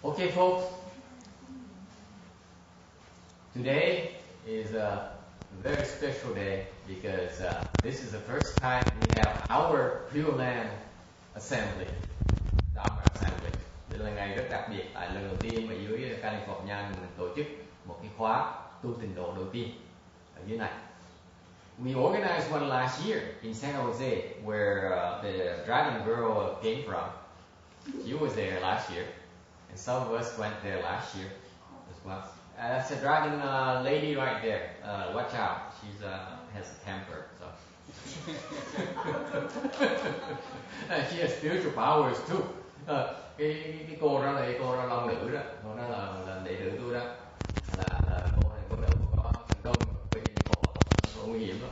Okay, folks, today is a very special day because this is the first time we have our Pure Land Assembly, Dharma Assembly. Đây là ngày rất đặc biệt, tại lần đầu tiên mà dưới California mình tổ chức một cái khóa tu tịnh độ đầu tiên ở dưới này. We organized one last year in San Jose, where the Dragon Girl came from. She was there last year, and some of us went there last year as well. That's a dragon lady right there. Watch out, she's has a temper. So she has spiritual powers too. Cái cô đó là cái cô đó long nữ đó, cô đó là đệ tử tôi đó, là cô này có thành công, vì cô nguy hiểm lắm,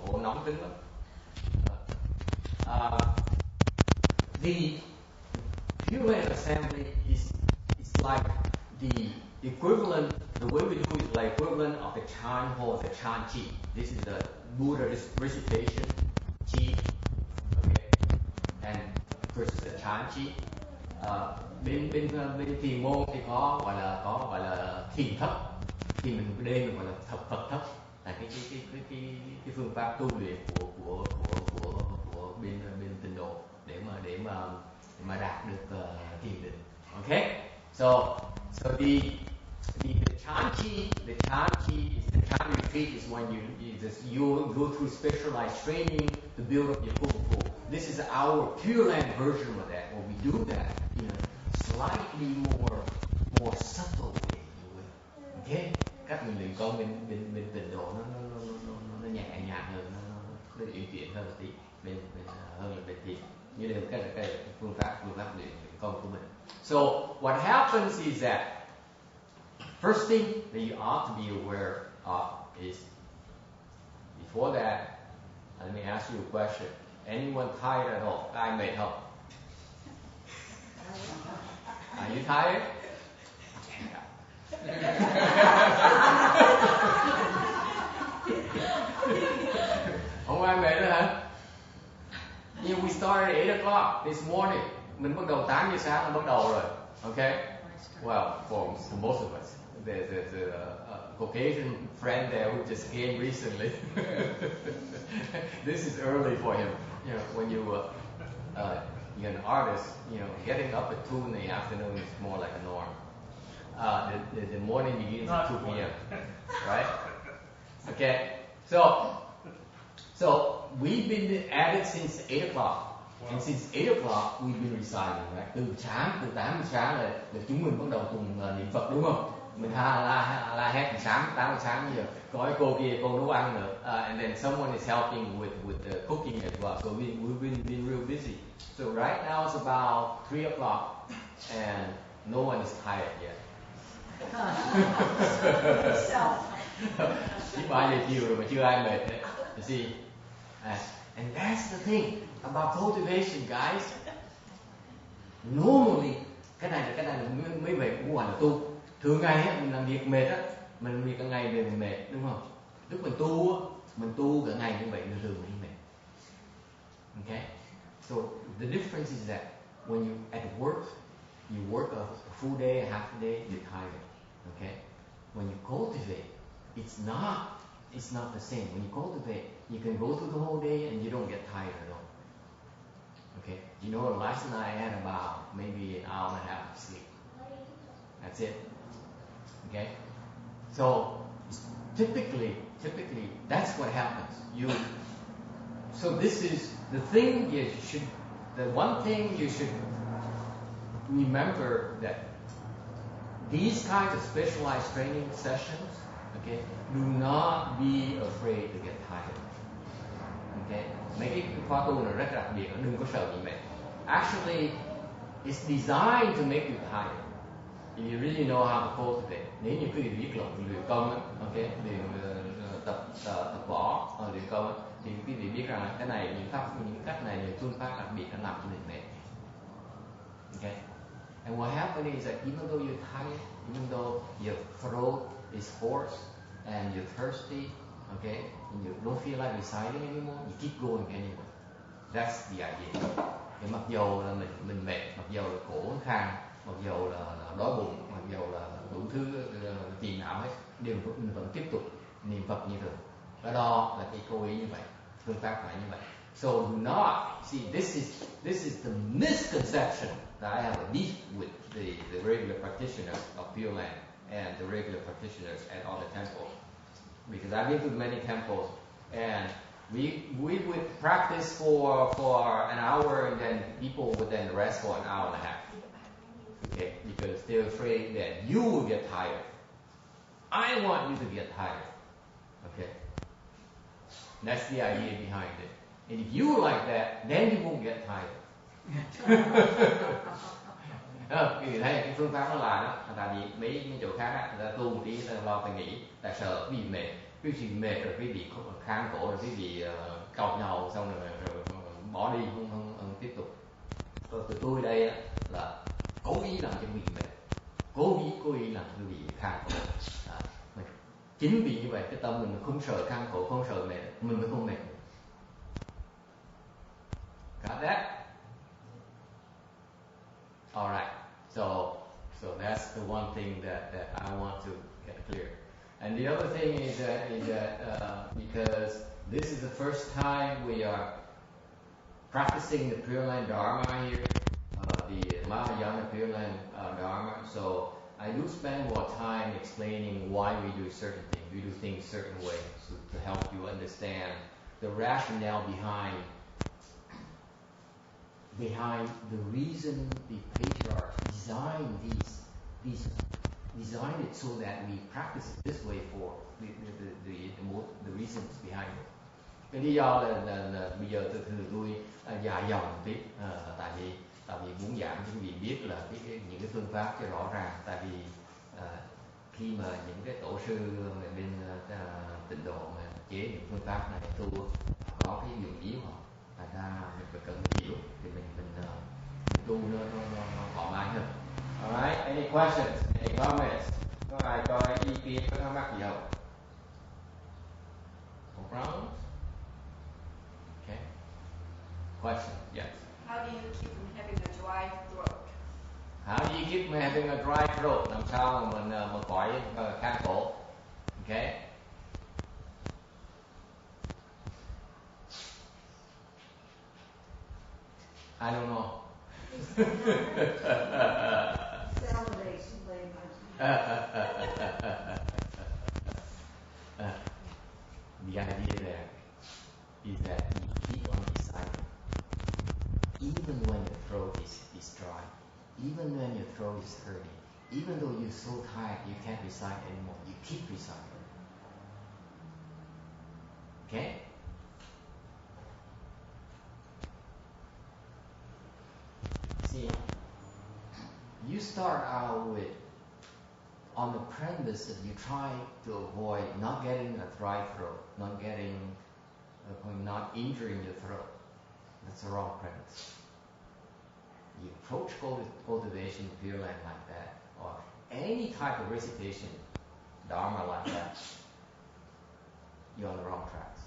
cô nóng tính lắm. The Pure Land Assembly is like the equivalent. The way we do it is like equivalent of the Chan Ho, the Chan Chi. This is the Buddha recitation Chi, okay, and versus the Chan Chi. Bên thiền môn thì có gọi là thiền thấp, thì mình đây mình gọi là Phật thấp, là cái phương pháp tu luyện của bên tịnh độ để mà đạt được thiền định. Okay, so the Chan Chi is the Chan retreat is when you go through specialized training to build up your full. This is our Pure Land version of that. When we do that in a slightly more subtle way, okay? Các mình luyện công bên tịnh độ nó nhẹ nhàng hơn, nó uyển chuyển hơn một tí, hơn là bên thiền. Như đây cái phương pháp luyện công của mình. So what happens is that first thing that you ought to be aware of is, before that, let me ask you a question. Anyone tired at all? Ai mệt không? Are you tired? Không ai mệt nữa hả? Yeah, we started at 8 o'clock this morning. Mình bắt đầu 8 giờ sáng là bắt đầu rồi. Okay? Well, for most of us. There's a Caucasian friend there who just came recently. This is early for him. You know, when you're an artist, you know, getting up at 2 in the afternoon is more like a norm. The morning begins at 2 p.m. Right? Okay. So we've been at it since 8 o'clock. Wow. And since 8 o'clock we've been reciting, right? Từ 8 giờ sáng là chúng mình bắt đầu cùng niệm Phật, đúng không? Mình la hét từ 8 giờ sáng giờ. Có cái cô kia, cô nấu ăn nữa. And then someone is helping with the cooking as well. So we've been real busy. So right now it's about 3 o'clock and no one is tired yet. Chỉ 3 giờ chiều rồi mà chưa ai mệt hết. You see? And that's the thing about cultivation, guys. Normally, cái này là mấy vị cũng gọi là tu. Thường ngày á, mình làm việc mệt á, mình làm việc cả ngày về mình mệt, đúng không? Lúc mình tu cả ngày như vậy, thường mình mệt. Okay? So the difference is that when you at work, you work a full day, a half a day, you're tired. Okay? When you cultivate, it's not the same. When you cultivate, you can go through the whole day and you don't get tired at all. Okay? You know, last night I had about maybe an hour and a half of sleep. That's it. Okay? So typically that's what happens. So this is the thing the one thing you should remember, that these kinds of specialized training sessions, okay, do not be afraid to get tired. Okay? Mấy cái khóa tu này rất đặc biệt, đừng có sợ bị mệt. Actually, it's designed to make you tired. If you really know how to cultivate. Nếu như quý vị biết luyện công á, okay, tập võ, luyện công á, thì quý vị biết rằng cái này, những cách này, những phương pháp đặc biệt nó làm cho mình mệt. Okay? And what happens is that even though you're tired, even though your throat is hoarse and you're thirsty, okay, and you don't feel like reciting anymore, you keep going anyway. That's the idea. Để mà dầu là mình mệt, mặc dầu là cổ khang, mặc dầu là đói bụng, mặc dầu là đủ thứ phiền não hết, mình vẫn tiếp tục niệm Phật như thường. Cái đó là cái cố ý như vậy, phương pháp phải như vậy. So do not see, this is the misconception that I have a beef with the regular practitioners of Pure Land and the regular practitioners at all the temples, because I've been to many temples and we would practice for an hour and then people would then rest for an hour and a half. Okay, because they're afraid that you will get tired. I want you to get tired. Okay, that's the idea behind it. And if you like that, then you won't get tired. Vì thấy cái phương pháp nó là đó, tại vì mấy chỗ khác á, người ta tu một tí người ta lo phải nghỉ, tại sợ quý vị mệt, quý vị mệt rồi quý vị kháng cổ rồi quý vị cọc nhau xong rồi bỏ đi không tiếp tục. Còn tụi tôi đây á, là cố ý làm cho quý vị mệt, cố ý làm cho quý vị kháng cổ. Chính vì như vậy cái tâm mình không sợ kháng cổ, không sợ mệt, mình mới không mệt. Got that? All right. So that's the one thing that I want to get clear. And the other thing is that because this is the first time we are practicing the Pure Land Dharma here, the Mahayana Pure Land Dharma. So I do spend more time explaining why we do certain things. We do things certain ways to help you understand the rationale behind the reason the patriarchs designed designed it so that we practice it this way for the reasons behind it. Cái lý do là bây giờ tôi dài dòng một tí, tại vì muốn giảng cho quý vị biết là những cái phương pháp cho rõ ràng. Tại vì khi mà những cái tổ sư mà bên tịnh độ mà chế những phương pháp này tu có cái dụng ý họ, thành ra mình phải cần hiểu thì mình tu nó thoải mái hơn. Alright, any questions, any comments? Có ai có ý kiến, có thắc mắc gì không? No problem? Okay. Question, yes. How do you keep from having a dry throat? How do you keep from having a dry throat? Làm sao mà mình khỏi khang cổ? Okay. I don't know. Salivation, the idea there is that you keep on reciting, even when your throat is dry, even when your throat is hurting, even though you're so tired you can't recite anymore, you keep reciting. Okay? See, you start out with on the premise that you try to avoid not getting a dry throat, not injuring your throat. That's the wrong premise. You approach cultivation Pure Land like that, or any type of recitation, Dharma like that, you're on the wrong tracks.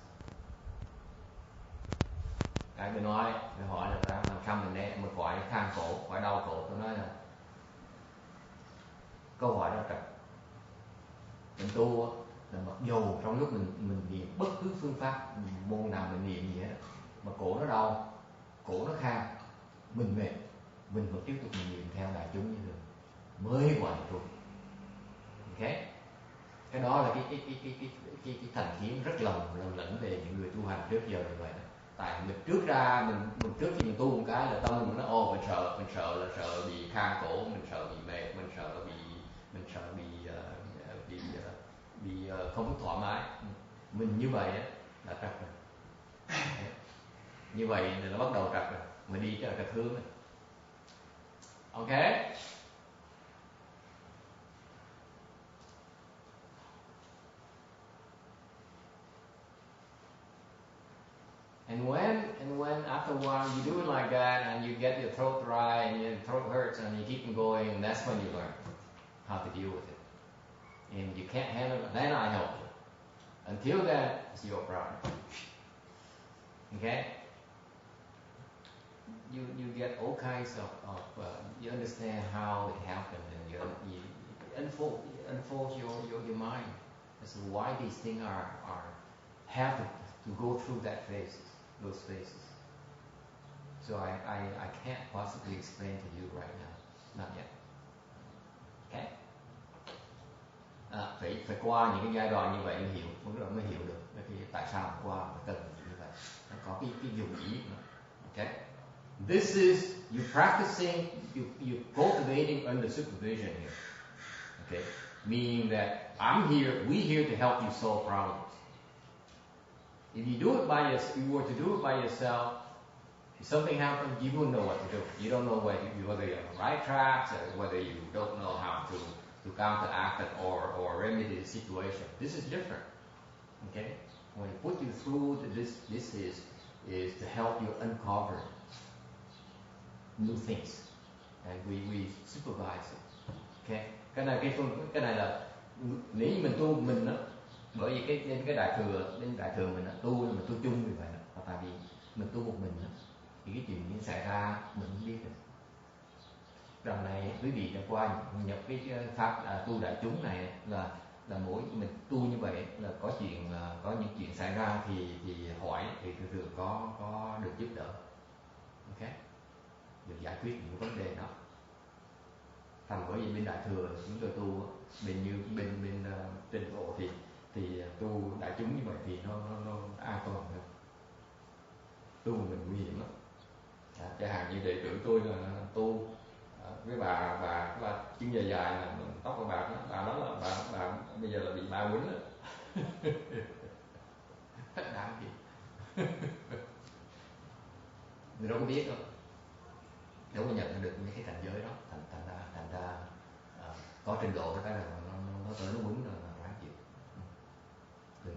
Cái tôi nói, tôi hỏi là làm sao mình khỏi khang cổ, khỏi đau cổ, tôi nói là câu hỏi đó trật. Mình tu là mặc dù trong lúc mình niệm bất cứ phương pháp môn nào mình niệm gì hết, mà cổ nó đau, cổ nó khang, mình mệt, mình vẫn tiếp tục niệm theo đại chúng như thường, mới gọi là tu. Ok? Cái đó là cái thành kiến rất lầm lẫn về những người tu hành trước giờ như vậy đó. Tại mình trước trước khi mình tu một cái là tâm mình nó mình sợ bị khang cổ, mình sợ bị mệt, mình sợ bị không thoải mái. Mình như vậy á là trật rồi. Như vậy là nó bắt đầu trật rồi, mình đi trật hướng rồi. Okay? And when after a while you do it like that and you get your throat dry and your throat hurts and you keep on going, and that's when you learn how to deal with it. And you can't handle it, then I help you. Until then, it's your problem. Okay? you get all kinds of you understand how it happened, and you unfold your mind as to why these things are have to go through those phases. So I can't possibly explain to you right now, not yet. Okay? Phải qua những cái giai đoạn như vậy mới hiểu được tại sao mà qua mà cần như vậy. Nó có cái dùng ý nữa. Okay? This is you practicing, you cultivating under supervision here. Okay? Meaning that we're here to help you solve problems. If you do it you were to do it by yourself, if something happens, you wouldn't know what to do. You don't know whether you're on the right tracks, or whether you don't know how to counteract it or remedy the situation. This is different. Okay? When I put you through this is to help you uncover new things, and we supervise it. Okay? Cái này là nếu như mình tu mình đó, bởi vì cái đại thừa mình tu chung như vậy đó, tại vì mình tu một mình đó, thì cái chuyện xảy ra mình không biết được. Lần này quý vị đã qua nhập cái pháp tu đại chúng này là mỗi mình tu như vậy là có những chuyện xảy ra thì hỏi thì thường có được giúp đỡ, ok, được giải quyết những vấn đề đó. Thành bởi vì bên đại thừa chúng tôi tu bên trình độ thì tu đại chúng như vậy thì nó an toàn hơn. Tu mình nguy hiểm lắm. Chẳng hạn như đệ tử tôi là tu với bà chân dài dài là tóc của bà nói là bà bây giờ là bị ma quýnh rồi. Hết đáng gì. Người đâu có biết đâu, đâu có nhận được những cái cảnh giới đó, thành ra có trình độ cái là nó tới nó quýnh rồi là ráng chịu.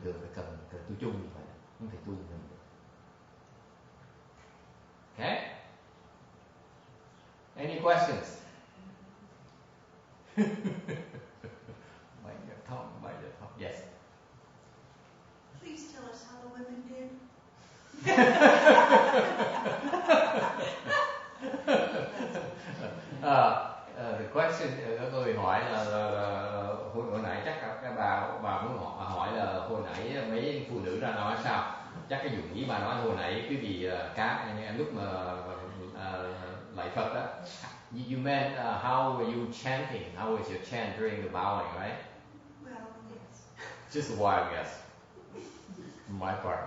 Thường phải cần tu chung như vậy, không thể tu mình được. Okay? Any questions? Bite the top. Yes. Please tell us how the women did. The question, tôi hỏi là hồi nãy chắc các bà muốn hỏi là hồi nãy mấy phụ nữ ra nói sao? Chắc cái dụng ý bà nói hồi nãy quý vị lúc mà lại Phật đó. You meant how were you chanting? How was your chant during the bowing, right? Well, yes. Just a wild guess. On my part.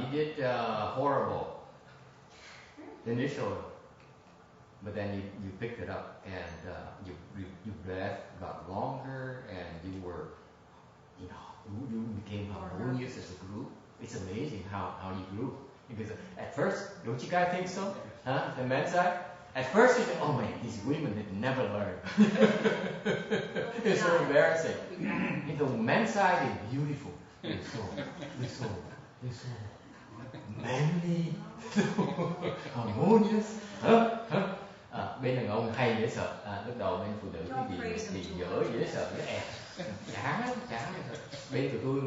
You did horrible initially, but then you picked it up, and your breath got longer, and you became harmonious as a group. It's amazing how you grew. Because at first, don't you guys think so? Huh? The men's side? At first you think, oh man, these women did never learn. It's so embarrassing. And the men's side is beautiful. They're so manly, harmonious. Bên đàn ông hay dễ sợ. Lúc đầu bên phụ nữ thì dở dễ sợ, dễ ẹt. Chán lắm. Bên tụi tôi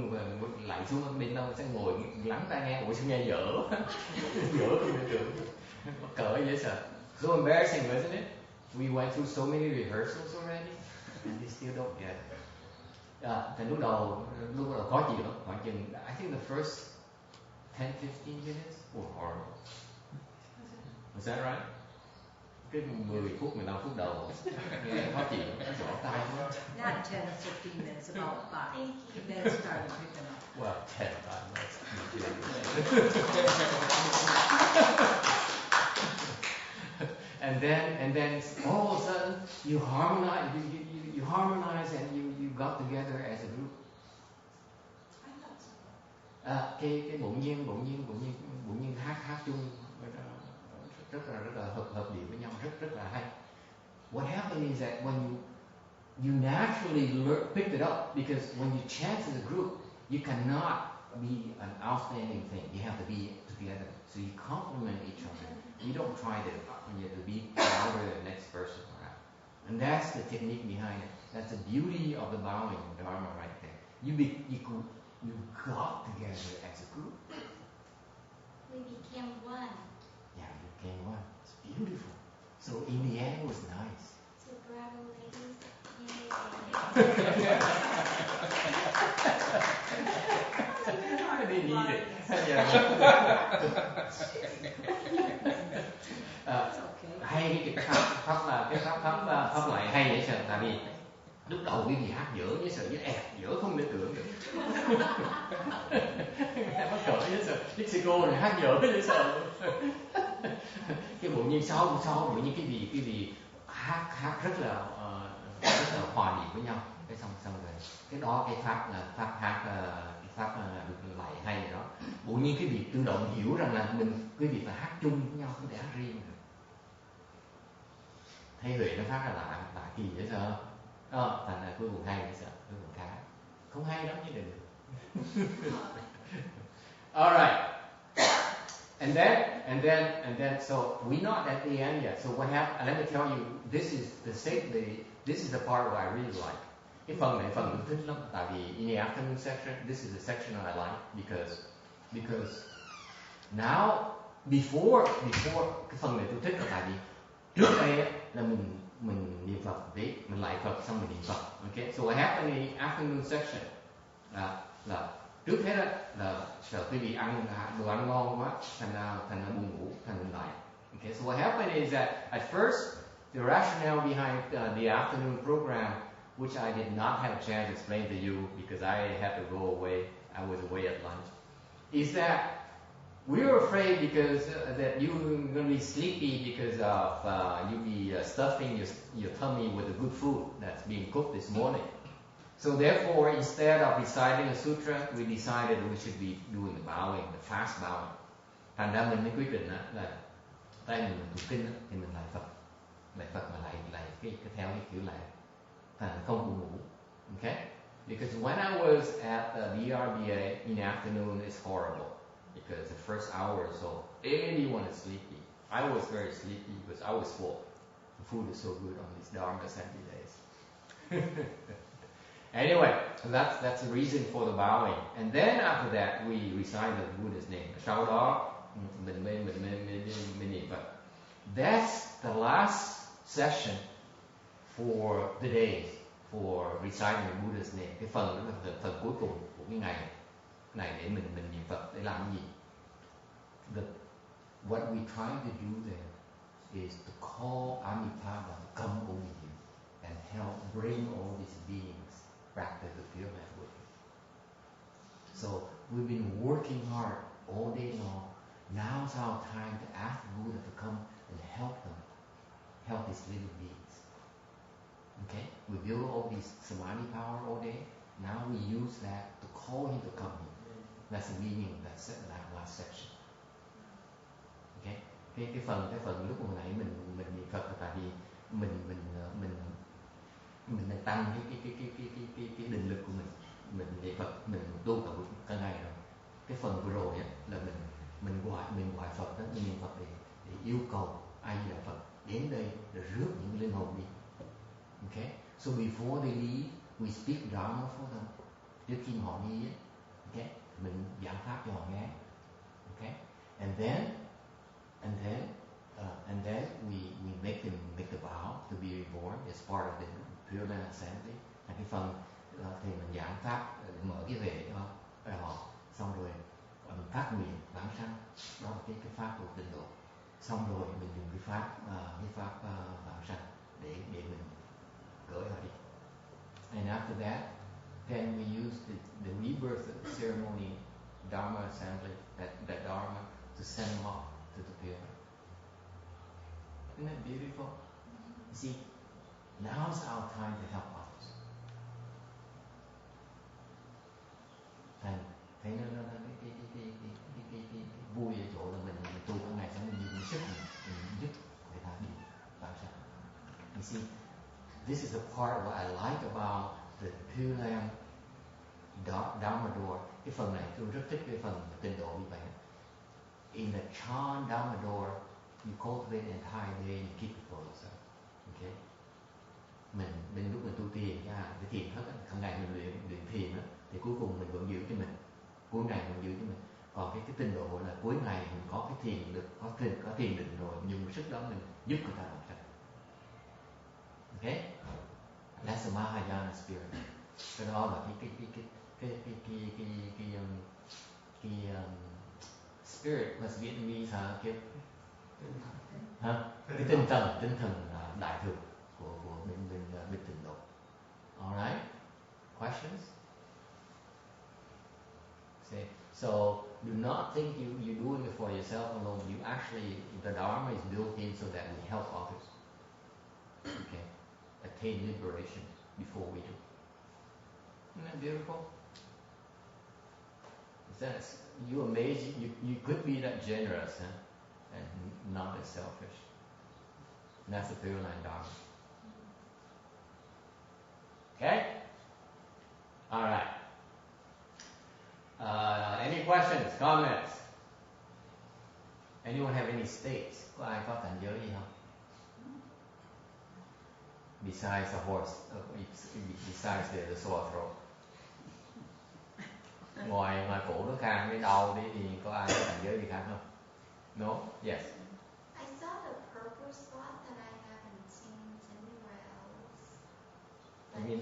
lạnh xuống bên đâu sẽ ngồi lắng tai nghe, ủa sao nghe dở không được tưởng, mắc cỡ dễ sợ. So embarrassing, wasn't it? We went through so many rehearsals already, and they still don't get it. Thì lúc đầu khó chịu lắm, khoảng chừng I think the first 10-15 minutes were horrible. Was that right? Cái 10 phút 15 phút đầu nghe khó chịu, nó rõ tai quá. Not 10 or 15 minutes, about 5. Then it started picking up. Well, 10, 5 minutes. And then all of a sudden you harmonize and you got together as a group. Cái bỗng nhiên hát chung rất là hợp điểm với nhau, rất là hay. What happened is that when you naturally picked it up, because when you chant as a group, you cannot be an outstanding thing. You have to be together, so you complement each other. You don't try to be louder than the next person, right? And that's the technique behind it. That's the beauty of the bowing dharma right there. You got together as a group. I didn't need it. Hay cái pháp là cái pháp lại hay vậy sao? Tại vì lúc đầu quý vị hát dở với sợ với dở không thể tưởng được. Em mắc cỡ với sợ Mexico này hát dở với sợ. Cái bộ nhiên sau bộ nhiên cái gì hát rất là hòa nhịp với nhau. Cái xong rồi cái đó cái pháp là pháp hát pháp được lại hay đó. Bộ nhiên cái việc tự động hiểu rằng là quý vị phải hát chung với nhau, không thể hát riêng được. Thấy Huệ nó phát ra lạ kỳ dễ sợ. Thành ra cuối cùng hay dễ sợ, cuối cùng khá. Không hay lắm chứ đừng. Alright. And then so we're not at the end yet. So what happened? Let me tell you, this is the part where I really like. Cái phần này phần tôi thích lắm, tại vì in the afternoon section, this is the section I like because now before cái phần này tôi thích là tại vì trước đây là mình niệm Phật tí, mình lại Phật xong mình niệm Phật. Okay, so what happened in the afternoon section là trước hết là sợ quý vị ăn đồ ăn ngon quá, thành ra buồn ngủ, thành mình lại. Okay, so what happened is that at first the rationale behind the afternoon program, which I did not have a chance to explain to you because I had to go away, I was away at lunch, is that we were afraid because that you were going to be sleepy because of you be stuffing your tummy with the good food that's being cooked this morning. So therefore, instead of reciting a sutra, we decided we should be doing the bowing, the fast bowing. Thành ra mình mới quyết định là tay mình tụng kinh thì mình lại Phật mà lại cái theo cái kiểu lại, thành không buồn ngủ. Okay? Because when I was at the BRBA in the afternoon, it's horrible. Because the first hour or so, everyone is sleepy. I was very sleepy because I was full. The food is so good on these Dharma assembly days. Anyway, so that's the reason for the bowing. And then after that, we recite the Buddha's name. Sau đó, mình niệm Phật. That's the last session for the day, for reciting the Buddha's name. Cái phần đó là phần cuối cùng của cái ngày này để mình niệm Phật để làm cái gì? What we try to do there is to call Amitabha to come over here and help bring all these beings back to the Pure Land with us. So we've been working hard all day long. Now's our time to ask Buddha to come and help these little beings. Okay? We build all this samadhi power all day. Now we use that to call him to come here. That's the meaning of that last section. Okay? Cái phần lúc hồi nãy mình niệm Phật là tại vì mình đang tăng cái định lực của mình niệm Phật, mình tu tập cả ngày rồi. Cái phần vừa rồi á là mình gọi Phật đó, mình niệm Phật để yêu cầu ai Di Đà Phật đến đây để rước những linh hồn đi. Okay? So before they leave, we speak Dharma for them. Trước khi họ đi á, okay? Mình giảng pháp cho họ nghe. Okay? And then we make the vow to be reborn as part of the Pure Land Assembly. Là cái phần thì mình giảng pháp mở cái huệ cho họ, xong rồi mình phát nguyện vãng sanh, đó là cái pháp của tịnh độ. Xong rồi mình dùng cái pháp vãng sanh để mình gửi họ đi. And after that, then we use the rebirth ceremony, Dharma assembly, that Dharma to send them off to the Pure Land. Isn't that beautiful? You see, now's our time to help others. Thành thấy nó cái vui ở chỗ là mình tu cả ngày xong mình dùng sức mình giúp người ta đi vào sao. You see, this is the part what I like about the Pure Land Dharma door. Cái phần này tôi rất thích cái phần tịnh độ như vậy. In the Chan Dharma door, you cultivate an entire day and you keep it for yourself. Okay? Mình lúc mình tu thiền cái thiền thất hàng ngày mình luyện thiền đó, thì cuối cùng mình vẫn giữ cho mình, cuối ngày mình giữ cho mình. Còn cái tinh độ là cuối ngày mình có cái thiền được, có thiền định rồi, dùng sức đó mình giúp người ta làm sạch. Okay? That's the Mahayana spirit. Cái đó là cái spirit mà Vietnamese hả kêu hả cái tinh thần đại thừa của bên Tịnh độ. Alright, questions? See, so do not think you're doing it for yourself alone. You actually, the Dharma is built in so that we help others. Okay, attain liberation before we do. Isn't that beautiful? That's, you amazed. You could be that generous, huh? And not as selfish. And that's the Pure Land Dharma. Okay? Alright. Any questions, comments? Anyone have any states? Có ai có cảnh giới gì không? Besides a horse, besides the sore throat. Ngoài cổ nó khang cái đau đi thì có ai có cảnh giới gì khác không? No? Yes. I saw the purple spot that I haven't seen anywhere else. I mean,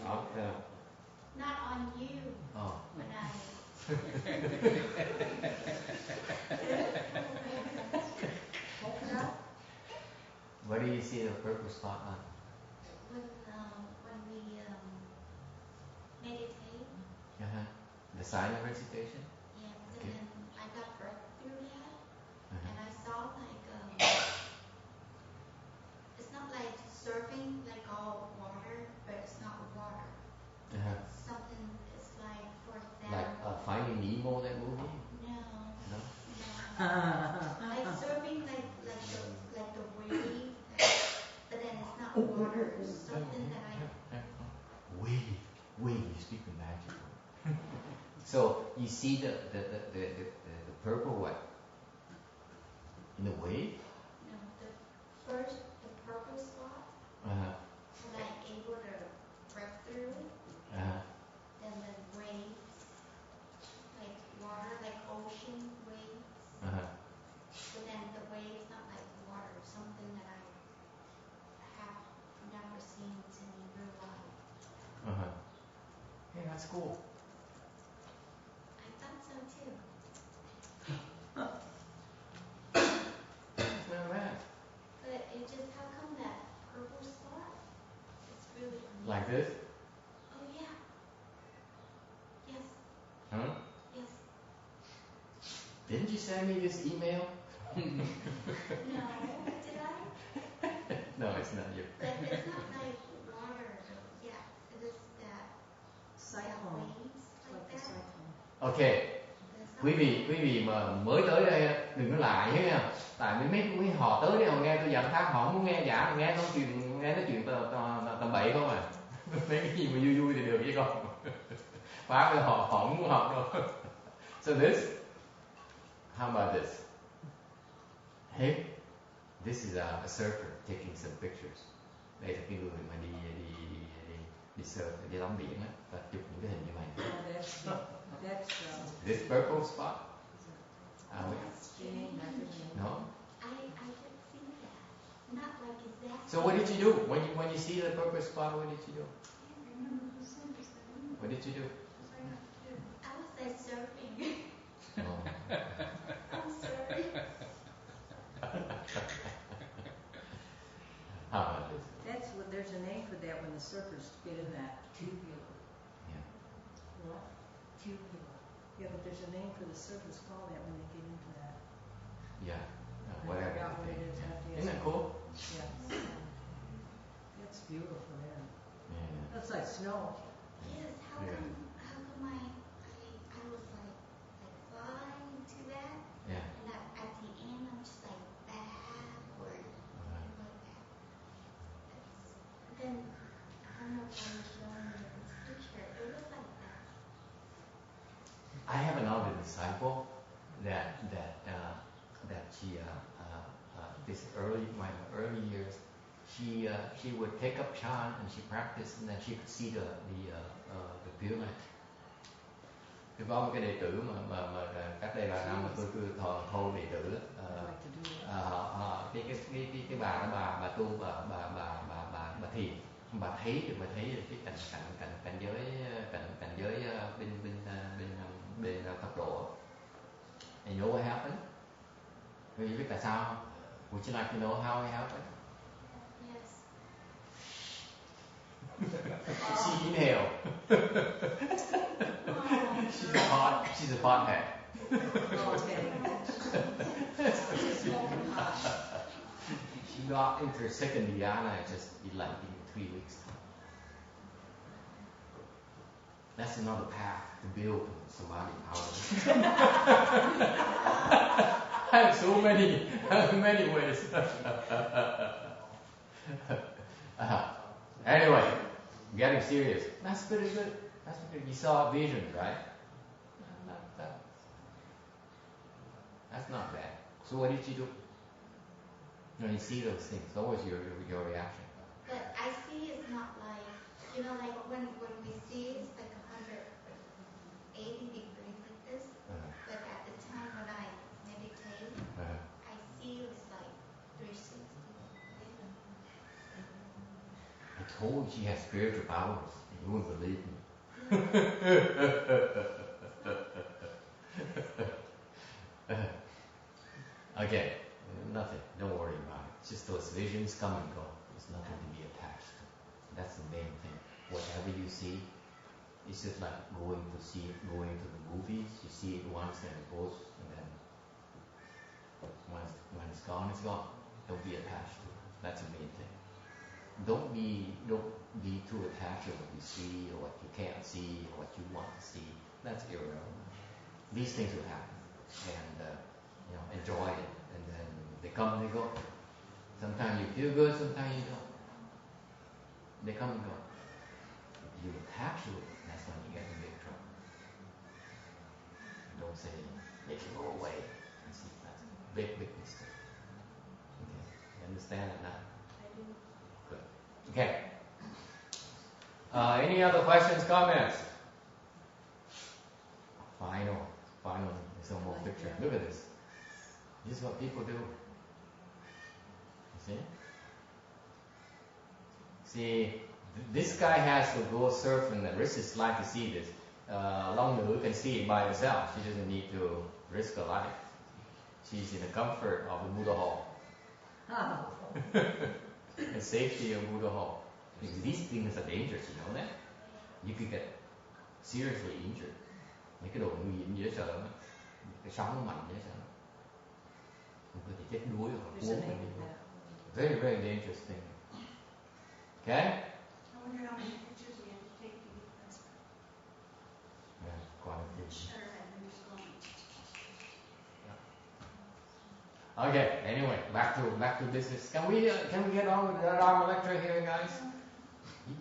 Not on you. Oh. When I. Where do you see the purple spot on? When we meditate. Uh-huh. The silent recitation? Yes, Okay. and then I got breath through that, Uh-huh. and I saw like it's not like surfing like all water, but it's not water. Uh-huh. Something is like for them. Like Finding Nemo, that movie? No. No? Like surfing like the wave, but then it's not water. It's something that I. Wave, you speak the magic word. So you see the purple what? In the wave? No, the purple spot. Uh-huh. And I'm able to breath through it. Uh-huh. Then the waves, like water, like ocean waves. Uh-huh. But then the waves not like water, something that I have never seen in real life. Uh-huh. Hey, that's cool. I thought so too. That's not bad. But it just, how come that purple spot? It's really amazing. Like this? Oh yeah. Yes, Huh? yes. Didn't you send me this email? No, did I? No, it's not you. But it's not like water though. Yeah, it is that Cyclone. waves Like like a that. cyclone. Ok, There's not quý vị mà mới tới đây á, đừng có lại nhé nha. Tại mấy họ tới đây họ nghe tôi giảng pháp, họ không muốn nghe giảng, nghe nói chuyện tầm bậy không à. Mấy cái gì mà vui thì được chứ không. Pháp thì họ không muốn học đâu. So this, how about this? Hey, this is a surfer taking some pictures. Đây là cái người mà đi surf, đi tắm biển á, và chụp những cái hình như vậy. Oh, that's This purple spot? No? I did see that. Not like exactly. So what did you do when you see the purple spot? What did you do? What did you do? I was like surfing. Oh. I'm sorry. How about this? That's what, there's a name for that when the surfers get in that. Tubular. Yeah. What? Tubular. Yeah, but there's a name for the surfers call that when they get into that. Yeah. I Whatever. forgot what the it thing, is. yeah. I have to Isn't ask that cool? Yeah. That's beautiful, man. Yeah. That's like snow. Yes, how Yeah. come I was like flying to that, Yeah. and at the end I'm just like backward, Uh-huh. like that. Then I don't know if I was showing you this picture. It was like that. I have another disciple that she this my early years, she would take up chant and she practiced, and then she could see the Pure Land. Thì có một cái đệ tử mà cách đây vài năm mà tôi thâu đệ tử I'd like to do that. cái bà tu bà thiền, bà thấy được cái cảnh giới bên Phật độ. And you know what happened? Vì biết tại sao không? Would you like to know how it happened? Yes. She inhaled. She's a pothead. Okay. She got into her second dhyana just in 3 weeks. That's another path to build samadhi power. I have so many ways. Anyway, getting serious. That's pretty good. That's pretty good. You saw visions, right? That's not bad. So what did you do? When you see those things, what was your reaction? But I see it's not like, like when we see it's like 180 degrees like this. But at the time when I meditate, I see it's like 360. I told you she has spiritual powers. You wouldn't believe me. Okay, nothing. Don't worry about it. It's just those visions come and go. There's nothing to be attached to. That's the main thing. Whatever you see, it's just like going to the movies. You see it once, then it goes, and then when it's gone, it's gone. Don't be attached to it. That's the main thing. Don't be too attached to what you see or what you can't see or what you want to see. That's irrelevant. These things will happen, and enjoy it. And then they come and they go. Sometimes you feel good, sometimes you don't. They come and go. If you attach to it, that's when you get in big trouble. Don't say it can go away. You see, that's a big mistake. Okay, you understand it now? I do. Good. Okay. Any other questions, comments? Final. There's no more picture. Look at this. This is what people do. You see, this guy has to go surf and risk his life to see this. Long Nữ can see it by herself. She doesn't need to risk her life. She's in the comfort of the Buddha hall. And safety of Buddha hall. Because these things are dangerous, you know that? You could get seriously injured. Mấy cái đồ nguy hiểm dễ sợ lắm. Cái sóng mạnh dễ sợ. Mình có thể chết đuối hoặc cuốn mình đi. Very, very dangerous thing. Okay? I wonder how many pictures we have to take to get this. Yeah, quite a few. Shutter had been going. Okay. Anyway, back to business. Can we get on with the Dharma lecture here, guys?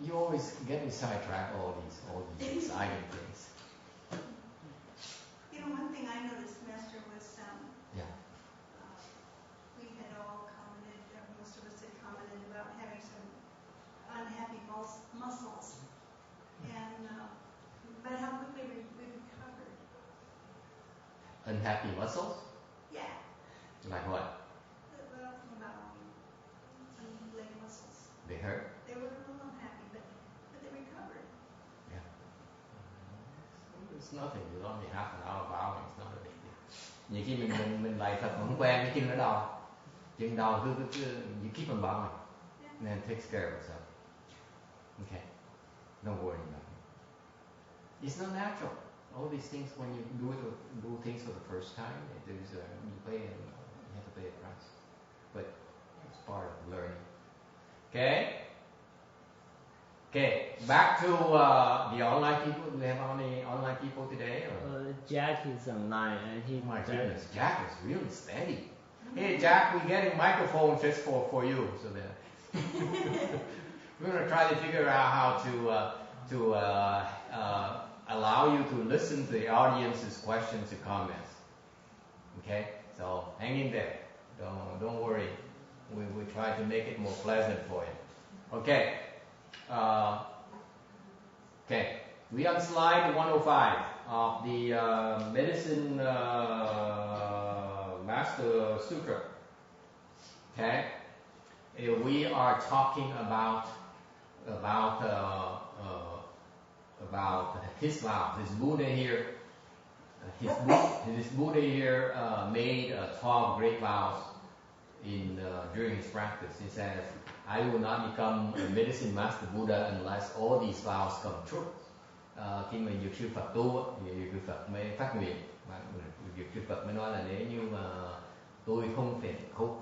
You always get me sidetracked all these exciting things. One thing I noticed, Master, was Yeah. we had all commented, most of us had commented about having some unhappy muscles, and but how quickly we recovered. Unhappy muscles? Yeah. Like what? Well, about leg muscles. They hurt? They were a little unhappy, but they recovered. Yeah. It's nothing. It's only half an hour bowing. It's not a big deal. Nhiều khi mình lại Phật mà không quen cái chân nó đau. Chân đau cứ you keep on bowing. And then it takes care of itself. Okay. Don't worry about it. It's not natural. All these things, when you do things for the first time, you have to pay a price. But it's part of learning. Okay? Okay, back to the online people. Do we have any online people today? Or? Jack is online and he. Oh my goodness, Jack is really steady. Hey Jack, we're getting microphones just for you, so that we're gonna try to figure out how to allow you to listen to the audience's questions and comments. Okay, so hang in there. Don't worry. We try to make it more pleasant for you. Okay. Okay, we on slide 105 of the Medicine Master Sutra. Okay, we are talking about about his vow. This Buddha here, this Buddha here made 12 great vows during his practice. He says, I will not become a medicine master Buddha unless all these vows come true. Khi mà Dược sư Phật tu thì Dược Phật mới phát nguyện, và Dược sư Phật mới nói là nếu như mà tôi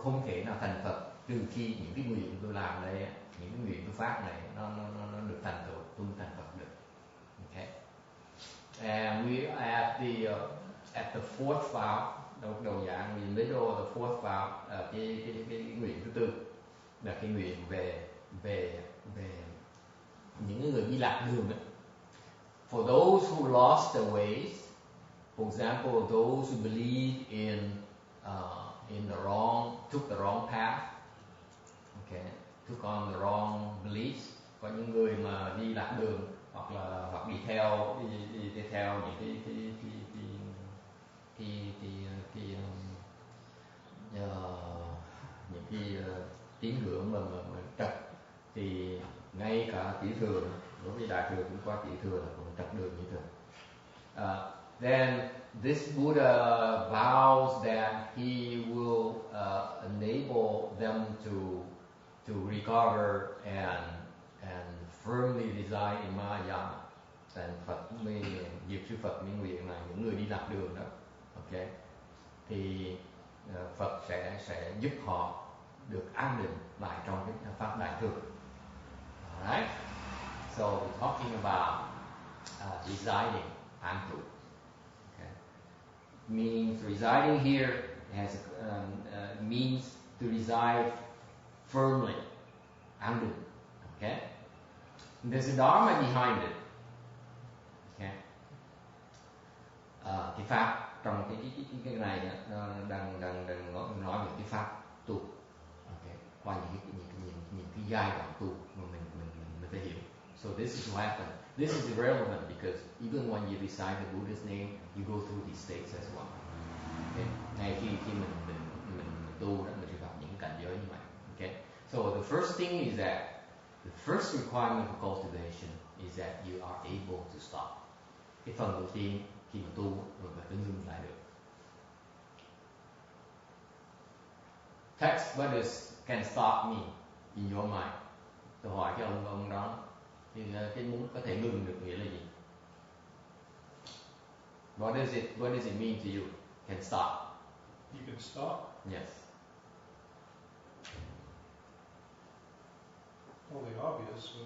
không thể nào thành Phật trừ khi những cái nguyện tôi làm đây, những cái nguyện tôi phát này nó được thành tựu, tôi thành Phật được. Okay. And we are at the fourth vow, đầu dạng in the middle of the fourth vow, cái nguyện thứ tư là cái nguyện về những người đi lạc đường ấy. For those who lost their ways, for example, those who believe took the wrong path, okay, took on the wrong beliefs. Có những người mà đi lạc đường hoặc đi theo những cái tín ngưỡng mà trật, thì ngay cả tiểu thừa, đối với đại thừa cũng qua tiểu thừa là cũng trật đường như thường. Then this Buddha vows that he will enable them to recover and firmly reside in Mahayana. Thành Phật mới Diệp sư Phật mới nguyện là những người đi lạc đường đó, okay, thì Phật sẽ giúp họ được an định lại trong cái pháp đại thừa. Alright, so we're talking about residing, an trụ. Okay, means residing here means to reside firmly, an định. Okay, there's a dharma behind it. Okay, cái pháp trong cái này nó đang nói về cái pháp tu. Okay, qua những cái giai đoạn tu mà mình phải hiểu. So this is what happened. This is irrelevant because even when you recite the Buddha's name, you go through these states as well. Okay, ngay khi mình tu đó, mình sẽ gặp những cảnh giới như vậy. Okay, so the first thing is that the first requirement for cultivation is that you are able to stop. Cái phần đầu tiên khi mà tu rồi phải ngưng lại được. Text, what is can stop me in your mind? Tôi hỏi cái ông đó, thì cái muốn có thể ngừng được nghĩa là gì? What does it mean to you? Can stop? You can stop? Yes. Well, the obvious. So,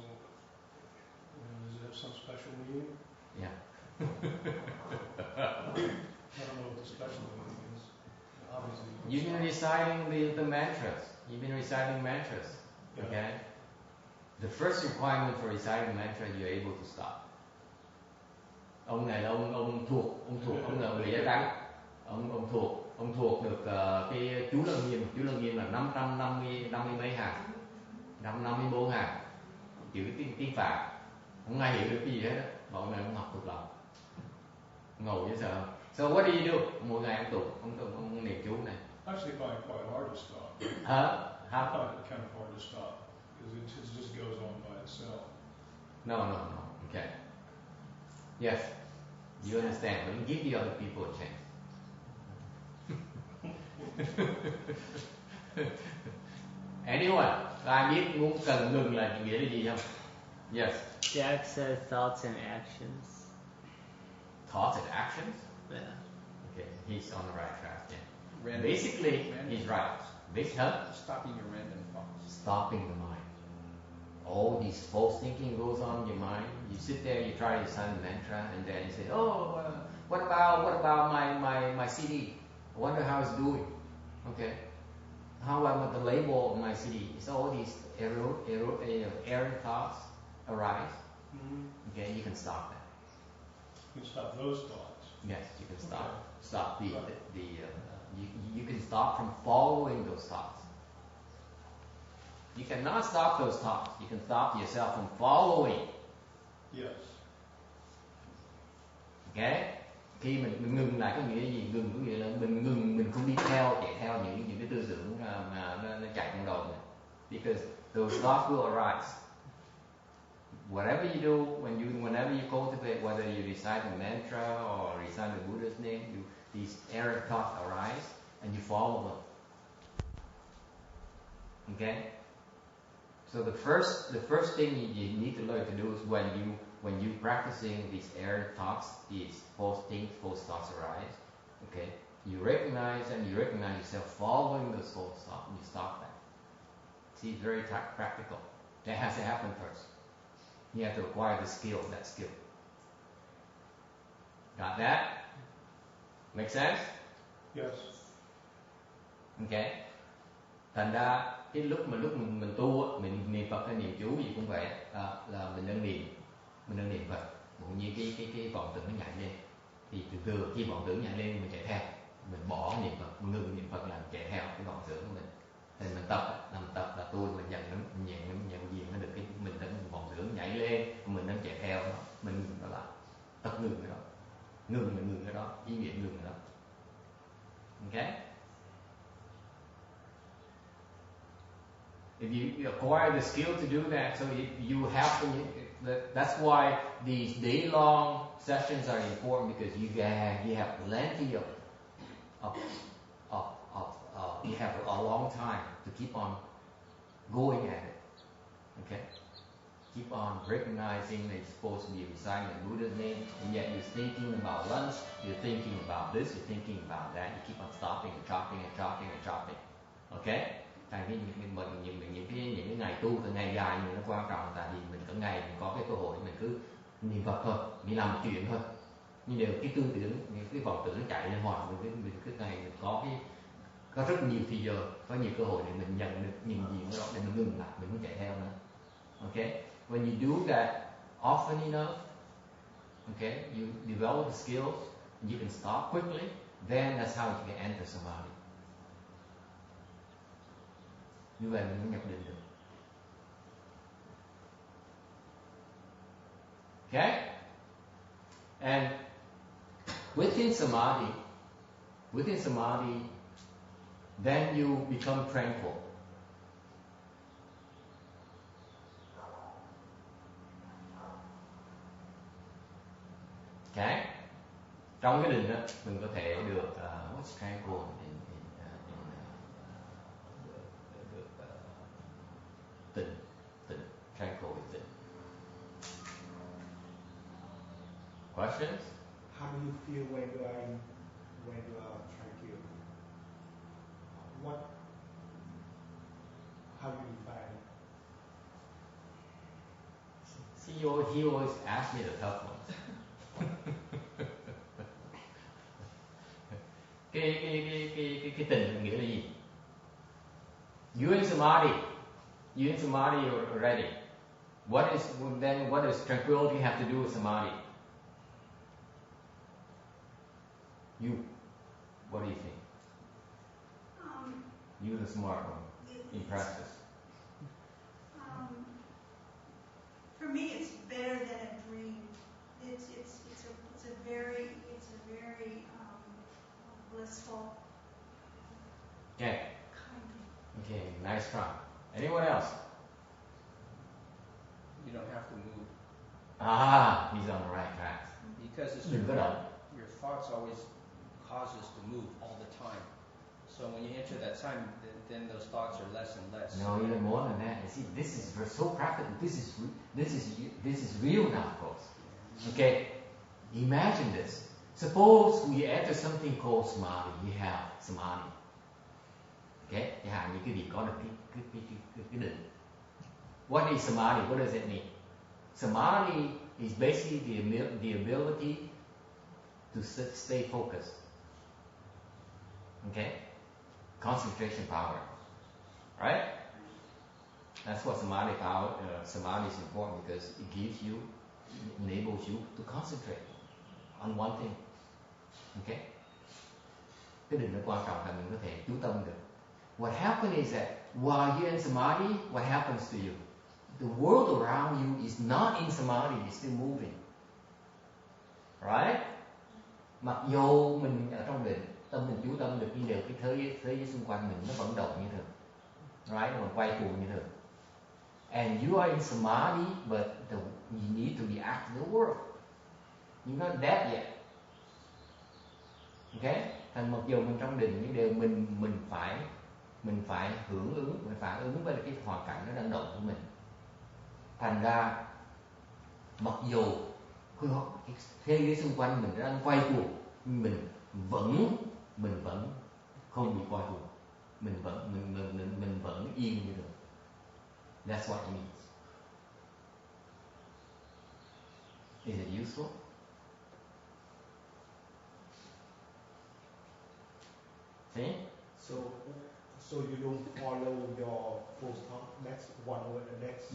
does it have some special meaning? Yeah. I don't know what the special meaning is. Obviously. You've been reciting the mantras. You've been reciting mantras. Yeah. Okay. The first requirement for reciting mantra, you're able to stop. Ông này là ông là người da trắng. Ông thuộc được cái chú Lăng Nghiêm là 550 mấy hàng, 554 hàng chữ tiếng Phạn. Không ai hiểu được cái gì hết á. Bọn này ông học thuộc lòng, ngầu dễ sợ. So what do you do? Mỗi ngày ông niệm chú này. Actually, find it quite hard to stop. How? I find it kind of hard to stop because it just goes on by itself. No. Okay. Yes, you understand. But you give the other people a chance. Anyone? Ai biết muốn cần ngừng là nghĩa là gì không? Yes. Jack said thoughts and actions. Thoughts and actions? Yeah. Okay, he's on the right track. Yeah. Random, Basically, he's right. Stopping your random thoughts. Stopping the mind. All these false thinking goes on in your mind. You sit there, you try to recite a mantra, and then you say, "Oh, what about my CD? I wonder how it's doing." Okay, how about the label of my CD? It's all these error thoughts arise. Mm-hmm. Okay, you can stop that. You can stop those thoughts. Yes, you can stop. Okay. Stop you can stop from following those thoughts. You cannot stop those thoughts. You can stop yourself from following. Yes. Okay? Khi mình ngừng lại có nghĩa gì? Ngừng có nghĩa là mình không đi chạy theo những cái tư tưởng mà nó chạy trong đầu mình. Because those thoughts will arise. whatever you do, whenever you cultivate, whether you recite a mantra or recite the Buddha's name, these errant thoughts arise and you follow them. Okay? So the first thing you need to learn to do is when you practicing these errant thoughts, these false thoughts arise. Okay? You recognize yourself following those false thoughts and you stop that. See, it's very practical. That has to happen first. You have to acquire that skill. Got that? Make sense? Yes. Okay. Thành ra cái lúc mình tu, mình niệm Phật hay niệm chú gì cũng vậy, là mình đang niệm Phật, cũng như cái vọng tưởng nó nhảy lên, thì từ từ khi vọng tưởng nhảy lên mình chạy theo, mình bỏ niệm Phật, ngừng niệm Phật là chạy theo cái vọng tưởng của mình. Thì mình tập là tôi mình nhận diện nó được cái mình đang vọng tưởng nhảy lên, mình đang chạy theo nó, mình đó là tập ngừng cái đó, ngừng cái đó, ý nghĩa ngừng cái đó. Okay? If you acquire the skill to do that, so you have to. That's why these day-long sessions are important, because you have plenty of you have a long time to keep on going at it. Okay, keep on recognizing that you're supposed to be reciting the Buddha's name, and yet you're thinking about lunch, you're thinking about this, you're thinking about that. You keep on stopping and chopping. Okay. Tại vì những cái ngày tu từ ngày dài mình nó quan trọng, tại vì mình cả ngày mình có cái cơ hội mình cứ niệm Phật thôi, mình làm một chuyện thôi, nhưng đều cái tư tưởng, những cái vọng tưởng nó chạy lên hoài, mình cứ ngày mình có rất nhiều thời giờ, có nhiều cơ hội để mình nhận được nhìn gì đó để mình ngừng lại, mình không chạy theo nữa. Okay, when you do that often enough, okay, you develop the skills, you can stop quickly. Then that's how you can enter samadhi. Như vậy mình mới nhập định được. Okay? And within samadhi, then you become tranquil. Okay? Trong cái định đó, mình có thể được what's tranquil tịnh, tranquil is tịnh. Questions? How do you feel when you are tranquil? How do you define it? See, he always asks me the tough ones. cái tịnh nghĩa là gì? You in samadhi already. What does tranquility have to do with samadhi? What do you think? You the smart one in practice. For me, it's better than a dream. It's a very blissful. Okay. Kind of. Okay, nice try. Anyone else? You don't have to move. He's on the right track. Because it's Đừng có động. your thoughts always cause us to move all the time. So when you enter that time, then those thoughts are less and less. No, even more than that. You see, this is so practical. This is real now, folks. Okay, imagine this. Suppose we enter something called samadhi. We have samadhi. Okay, chẳng hạn như cái gì có được cái định. What is samadhi? What does it mean? Samadhi is basically the ability to stay focused. Okay, concentration power. Right? That's what samadhi is important, because it enables you to concentrate on one thing. Okay? Cái định nó quan trọng là mình có thể chú tâm được. What happens is that while you're in samadhi, what happens to you? The world around you is not in samadhi, it's still moving. Right? Mặc dù mình ở trong định, tâm mình chú tâm được, nhưng đều cái thế giới xung quanh mình nó vẫn động như thường. Right? Nó vẫn quay cuồng như thường. And you are in samadhi, but you need to react to the world. You're not dead yet. Okay? Thành mặc dù mình trong định nhưng đều mình phải hưởng ứng, mình phản ứng với cái hoàn cảnh nó đang động của mình. Thành ra mặc dù thế giới xung quanh mình đang quay cuồng, nhưng mình vẫn không bị quay cuồng, mình vẫn yên như được. That's what it means. Is it useful? See? So you don't follow your full stop. That's one word. That's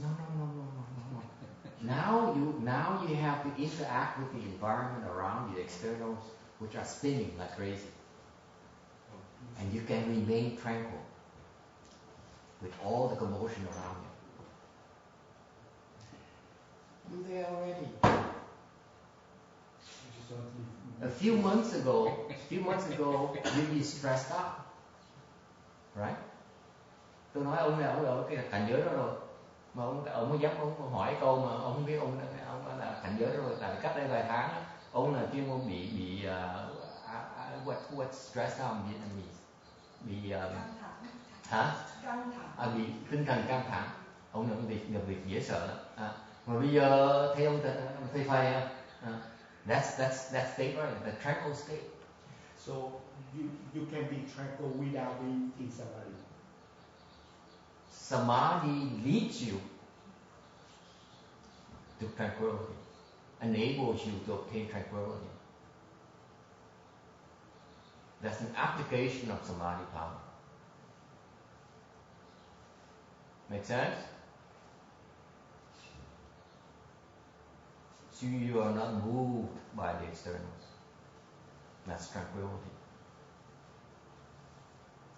No. Now you have to interact with the environment around you, the externals, which are spinning like crazy. And you can remain tranquil with all the commotion around you. You're there already. A few months ago, you'd be stressed out. Right? Tôi nói ông này, ông ở cái cảnh giới đó rồi. Mà ông mới dám ông hỏi câu mà ông không biết ông là cảnh giới đó rồi. Tại cách đây vài tháng đó, ông là chuyên môn bị what stressed out in Vietnamese? Bị Căng thẳng. Bị tinh thần căng thẳng. Ông là việc dễ sợ lắm. Mà bây giờ thấy ông phê phai that's state, right? The tranquil state. so you can be tranquil without being in samadhi. Samadhi leads you to tranquility, enables you to obtain tranquility. That's an application of samadhi power. Make sense? So you are not moved by the externals. That's tranquility.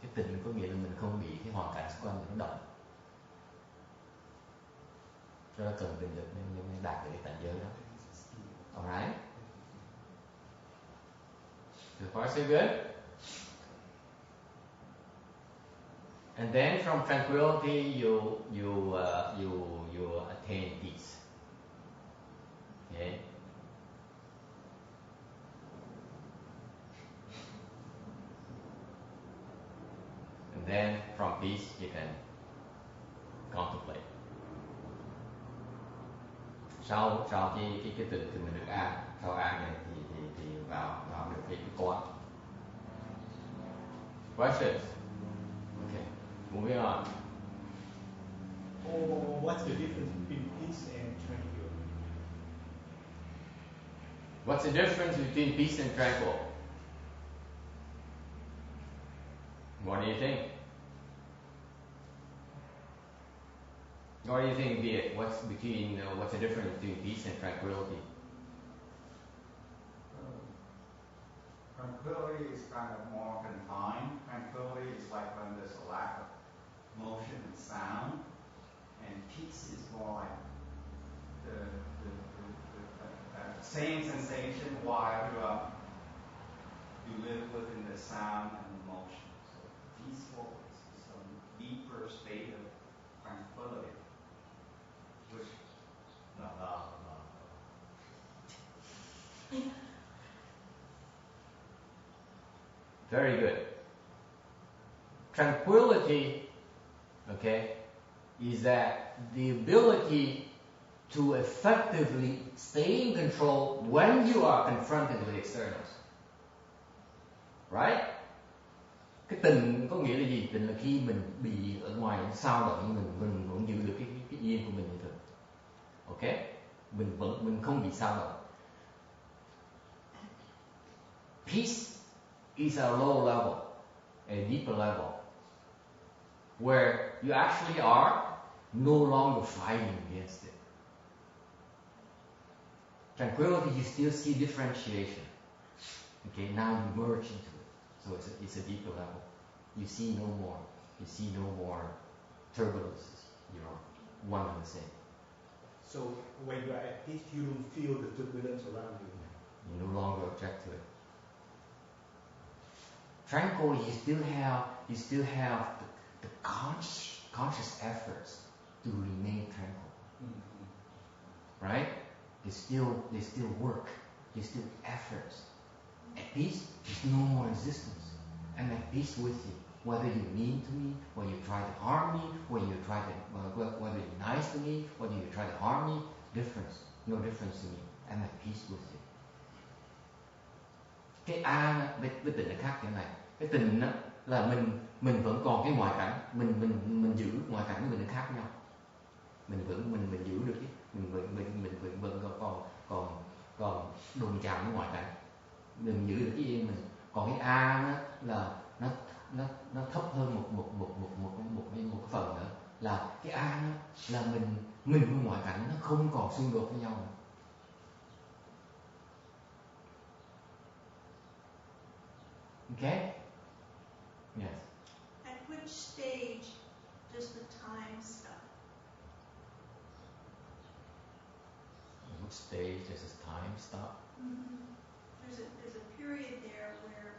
Cái tịnh có nghĩa là mình không bị cái hoàn cảnh xung quanh mình động. Cho nó cần định lực nên đạt được cái cảnh giới đó. Alright? So far so good? And then from tranquility you attain peace. Okay? And then from peace you can contemplate. Sau cái tịnh thì mình được an, sau an này thì vào được cái quán. Questions? Okay, moving on. What's the difference between peace and tranquil? What's the difference between peace and tranquil? What do you think? What do you think, Viet? What's the difference between peace and tranquility? Tranquility is kind of more confined. Tranquility is like when there's a lack of motion and sound, and peace is more like the same sensation while you live within the sound and the motion. So peaceful is some deeper state of tranquility, which Very good. Tranquility, okay, is that the ability to effectively stay in control when you are confronted with externals. Right? Cái tình có nghĩa là gì? Tình là khi mình bị ở ngoài sao động, mình vẫn giữ được cái yên của mình như thường. Okay? Mình không bị sao động. Peace is a low level, a deeper level, where you actually are no longer fighting against it. Tranquility, you still see differentiation. Okay, now you merge into it. So it's a deeper level. You see no more. You see no more turbulences. You're one and the same. So when you are at peace, you don't feel the turbulence around you. You no longer object to it. Tranquil, you still have the conscious efforts to remain tranquil. Mm-hmm. Right? They still work. There's still efforts. At peace, there's no more resistance. I'm at peace with you. Whether you're mean to me, whether you try to harm me, whether you're nice to me, whether you try to harm me, no difference to me. I'm at peace with you. Cái A với tình là khác thế này. Cái tình đó là mình vẫn còn cái ngoại cảnh, mình giữ ngoại cảnh của mình nó khác nhau. Mình giữ được chứ. Mình vẫn còn đụng chạm với ngoại cảnh. Mình giữ được cái yên mình. Còn cái A đó là nó thấp hơn một phần nữa, là cái A đó là mình với ngoại cảnh nó không còn xung đột với nhau nữa. Okay? Yes. At which stage does the time stop? At which stage does this time stop? Mm-hmm. There's a period there where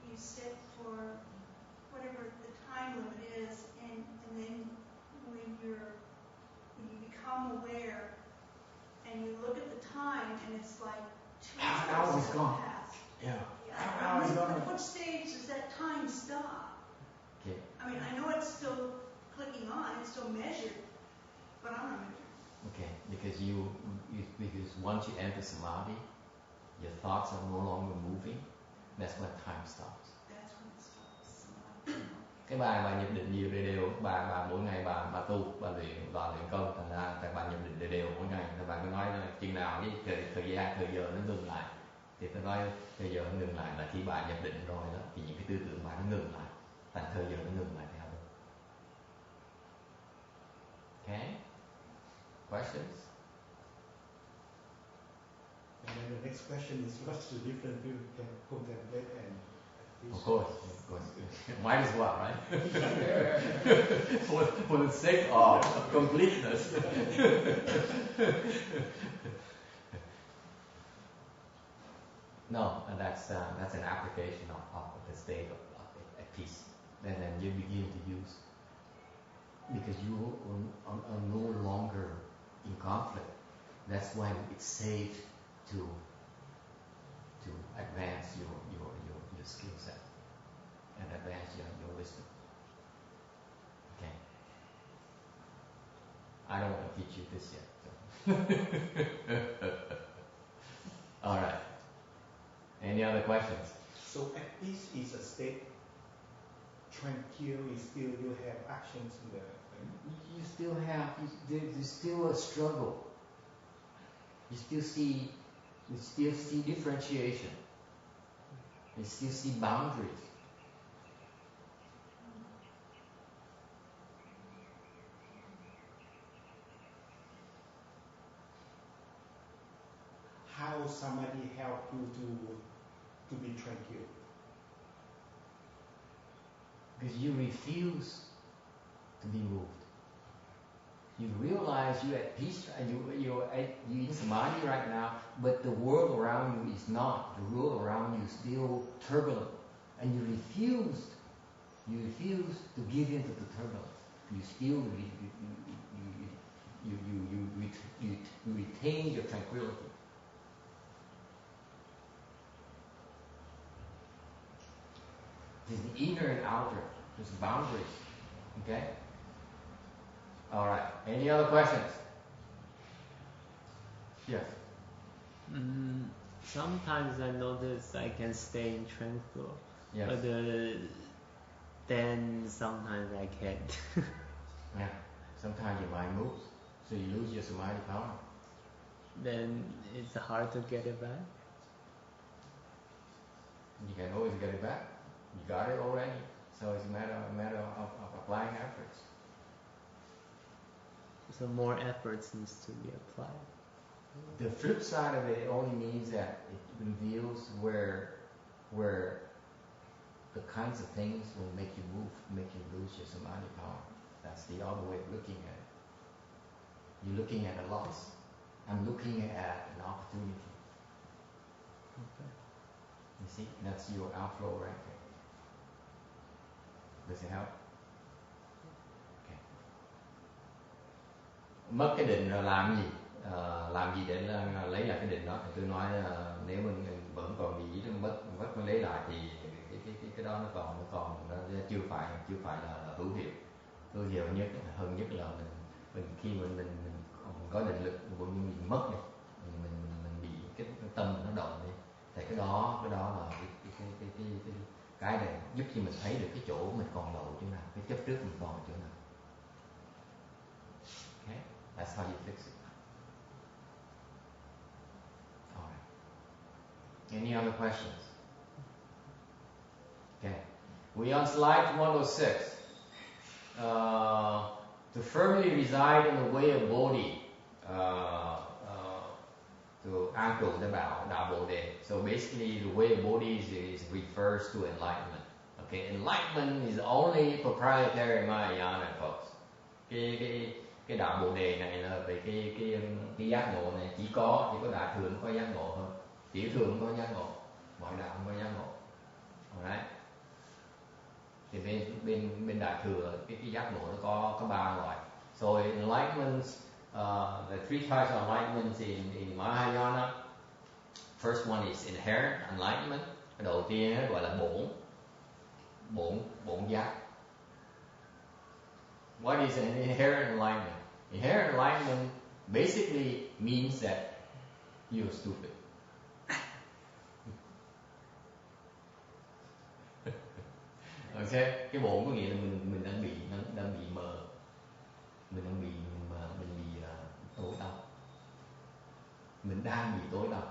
you sit for whatever the time limit is, and then when you become aware and you look at the time and it's like 2 Hour hours is gone. passed. Yeah. At what stage does that time stop? Okay. I mean, I know it's still clicking on, it's still measured, but I'm not measured. Okay, because because once you enter samadhi, your thoughts are no longer moving. That's when time stops. That's when it stops. Samadhi. Cái bà nhập định nhiều đều, bà mỗi ngày bà tu, bà luyện công, thành ra bà nhập định đều mỗi ngày. Thì bà cứ nói là chừng nào cái thời giờ nó ngừng lại, thì tôi nói thời giờ nó ngừng lại là khi bà nhập định rồi đó, thì những cái tư tưởng bà nó ngừng lại, thành thời giờ nó ngừng lại theo đó. Okay? Questions? And then the next question is, what's the difference between contemplate and peace? Of course. Might as well, right? for the sake of completeness. No, and that's an application of the state of at peace. And then you begin to use, because you are no longer in conflict. That's when it's safe to advance your skill set and advance your wisdom. Okay. I don't want to teach you this yet. So. All right. Any other questions? So at peace is a state tranquil, is still you have actions in the You still have, there's still a struggle. You still see differentiation. You still see boundaries. how somebody help you to be tranquil? Because you refuse to be moved. You realize you're at peace, you're in samadhi right now, but the world around you is not. The world around you is still turbulent, and you refuse to give in to the turbulence. You still you retain your tranquility. There's the inner and outer. There's boundaries. Okay? Alright. Any other questions? Yes. Sometimes I notice I can stay tranquil. Yes. But then sometimes I can't. Yeah. Sometimes your mind moves, so you lose your samadhi power. Then it's hard to get it back. You can always get it back. You got it already. So it's a matter of applying efforts. So more efforts needs to be applied. The flip side of it only means that it reveals where the kinds of things will make you move, make you lose your samadhi power. That's the other way of looking at it. You're looking at a loss. I'm looking at an opportunity. Okay. You see, that's your outflow right there. Does it help? Okay. mất cái định rồi làm gì? Làm gì để lấy lại cái định đó? Thì tôi nói nếu mình vẫn còn bị mất mới lấy lại thì cái đó nó còn nó chưa phải là hữu hiệu nhất hơn nhất là mình khi mình có định lực cũng như mình mất đi, mình bị cái tâm nó động đi, thì cái đó là cái để giúp cho mình thấy được cái chỗ mình còn lậu chỗ nào, cái chấp trước mình còn ở chỗ nào. Okay, that's how you fix it. All right. Any other questions? Okay. We on slide 106. To firmly reside in the way of Bodhi, to an trụ để bảo đạo Bồ đề. So basically, the way of Bodhi is refers to enlightenment. Okay, enlightenment is only proprietary Mahayana, folks. Cái đạo Bồ đề này là về cái giác ngộ này chỉ có đại thừa có giác ngộ thôi, tiểu thừa không có giác ngộ, mọi đạo không có giác ngộ. Alright. Thì bên đại thừa cái giác ngộ nó có 3 loại. So enlightenment, the 3 types of enlightenment in Mahayana. First one is inherent enlightenment. Cái đầu tiên gọi là bổn giác. What is an inherent enlightenment? Inherent enlightenment basically means that you're stupid. Okay, cái bổn có nghĩa là mình đang bị mờ, mình bị tối tăm, mình đang bị tối tăm.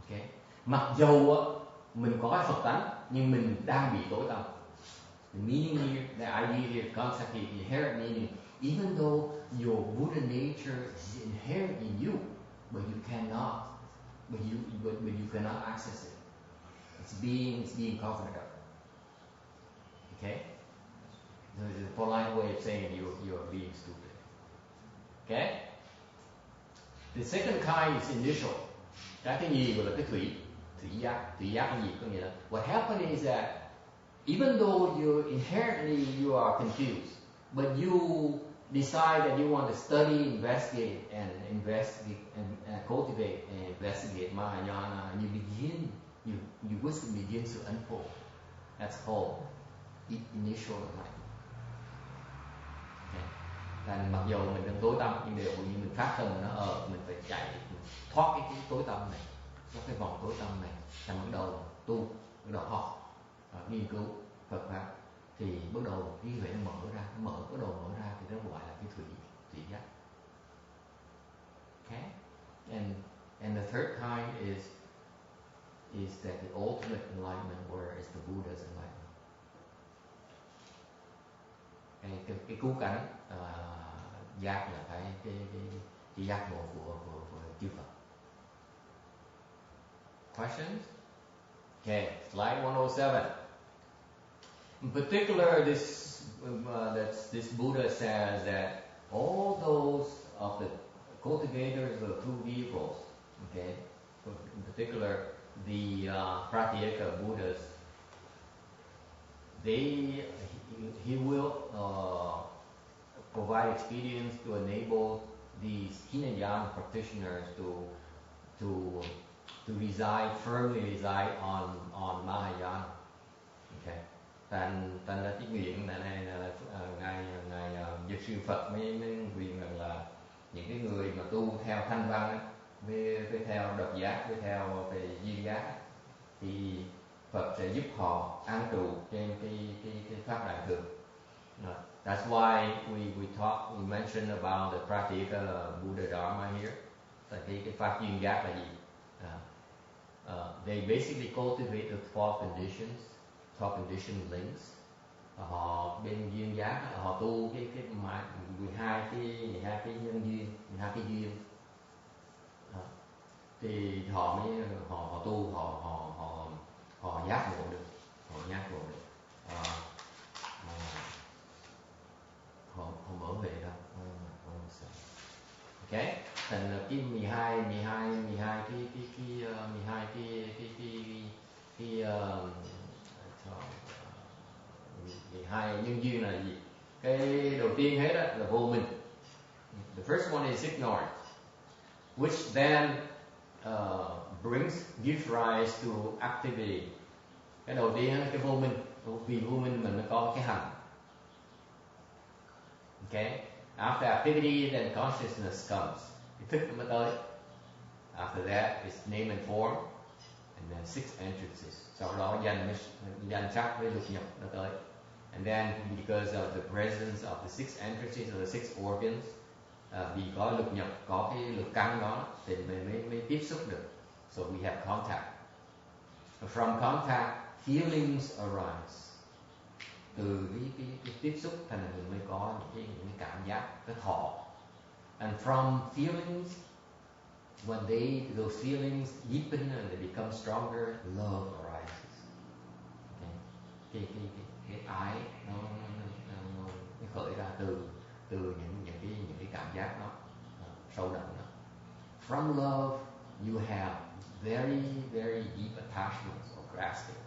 Okay, mặc dầu mình có Phật tánh nhưng mình đang bị tối tăm. The meaning here, the idea here, concept here, the inherent meaning, even though your Buddha nature is inherent in you, but you cannot access it. It's being covered up. Okay? So it's a polite way of saying you're being stupid. Okay? The second kind is initial. Cái gì gọi là cái thủy giác là gì? Có nghĩa là what happened is that even though you are confused, but you decide that you want to study, investigate and cultivate and investigate Mahayana, and your wisdom begins to unfold. That's called initial enlightenment. Okay. Thành mặc dù mình đang tối tăm nhưng đều như mình phát tâm mình phải chạy thoát cái tối tăm này, thoát cái vòng tối tăm này, thành bắt đầu tu, bắt đầu học, nghiên cứu Phật pháp thì bắt đầu cái huệ nó bắt đầu mở ra thì nó gọi là cái thủy giác. Okay, and the third kind is that the ultimate enlightenment, where is the Buddha's enlightenment. Cái cứu cánh giác là cái giác ngộ của chư Phật. Questions? Okay, slide 107. In particular, this Buddha says that all those of the cultivators of two vehicles, okay, in particular the Pratyeka Buddhas, he will provide experience to enable these Hinayana practitioners to firmly reside on Mahayana. Okay. Thành ra cái nguyện này là ngài Dược sư Phật mới nguyện rằng là những cái người mà tu theo thanh văn với theo độc giác, với theo về duyên giác thì Phật sẽ giúp họ an trụ trên cái pháp đại thừa. That's why we mentioned about the Pratyeka Buddha Dharma here. Cái pháp duyên giác là gì? They basically cultivate the 12 condition links. Họ bên duyên giác họ tu cái 12 cái nhân duyên, 12 cái duyên. Thì họ tu họ giác ngộ được, họ mở huệ ra. Okay, thành cái 12 nhân duyên là gì? Cái đầu tiên hết là vô minh. The first one is ignorance, which then gives rise to activity. Cái đầu tiên là cái vô minh, vì vô minh mình mới có cái hành. Okay? After activity, then consciousness comes. Cái thức nó mới tới. After that, it's name and form, and then 6 entrances. Sau đó danh sắc với lục nhập nó tới. And then because of the presence of the 6 entrances or the 6 organs, vì có lục nhập, có cái lục căn đó thì mình mới tiếp xúc được. So we have contact. From contact, feelings arise. Từ cái tiếp xúc thành mình mới có những cái cảm giác, cái thọ. And from feelings, when those feelings deepen and they become stronger, love arises. Okay? Cái ái nó khởi ra từ những cái cảm giác nó sâu đậm đó. From love, you have very very deep attachments or grasping.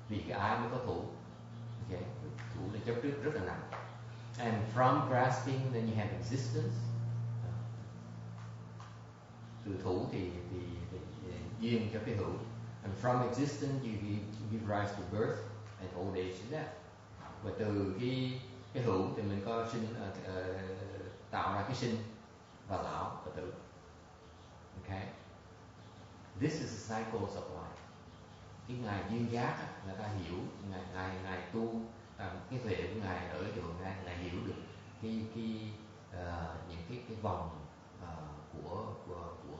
Vì cái ái mới có thủ. Okay? Thủ là chấp trước rất là nặng. And from grasping, then you have existence. Từ thủ thì duyên cho cái hữu. And from existence, you give rise to birth and old age and death. Và từ cái hữu thì mình có tạo ra cái sinh và lão và tử. Okay? This is the cycles of life. Cái ngài duyên giác người ta hiểu, ngài tu, cái tuệ của ngài ở chỗ ngài hiểu được những cái vòng của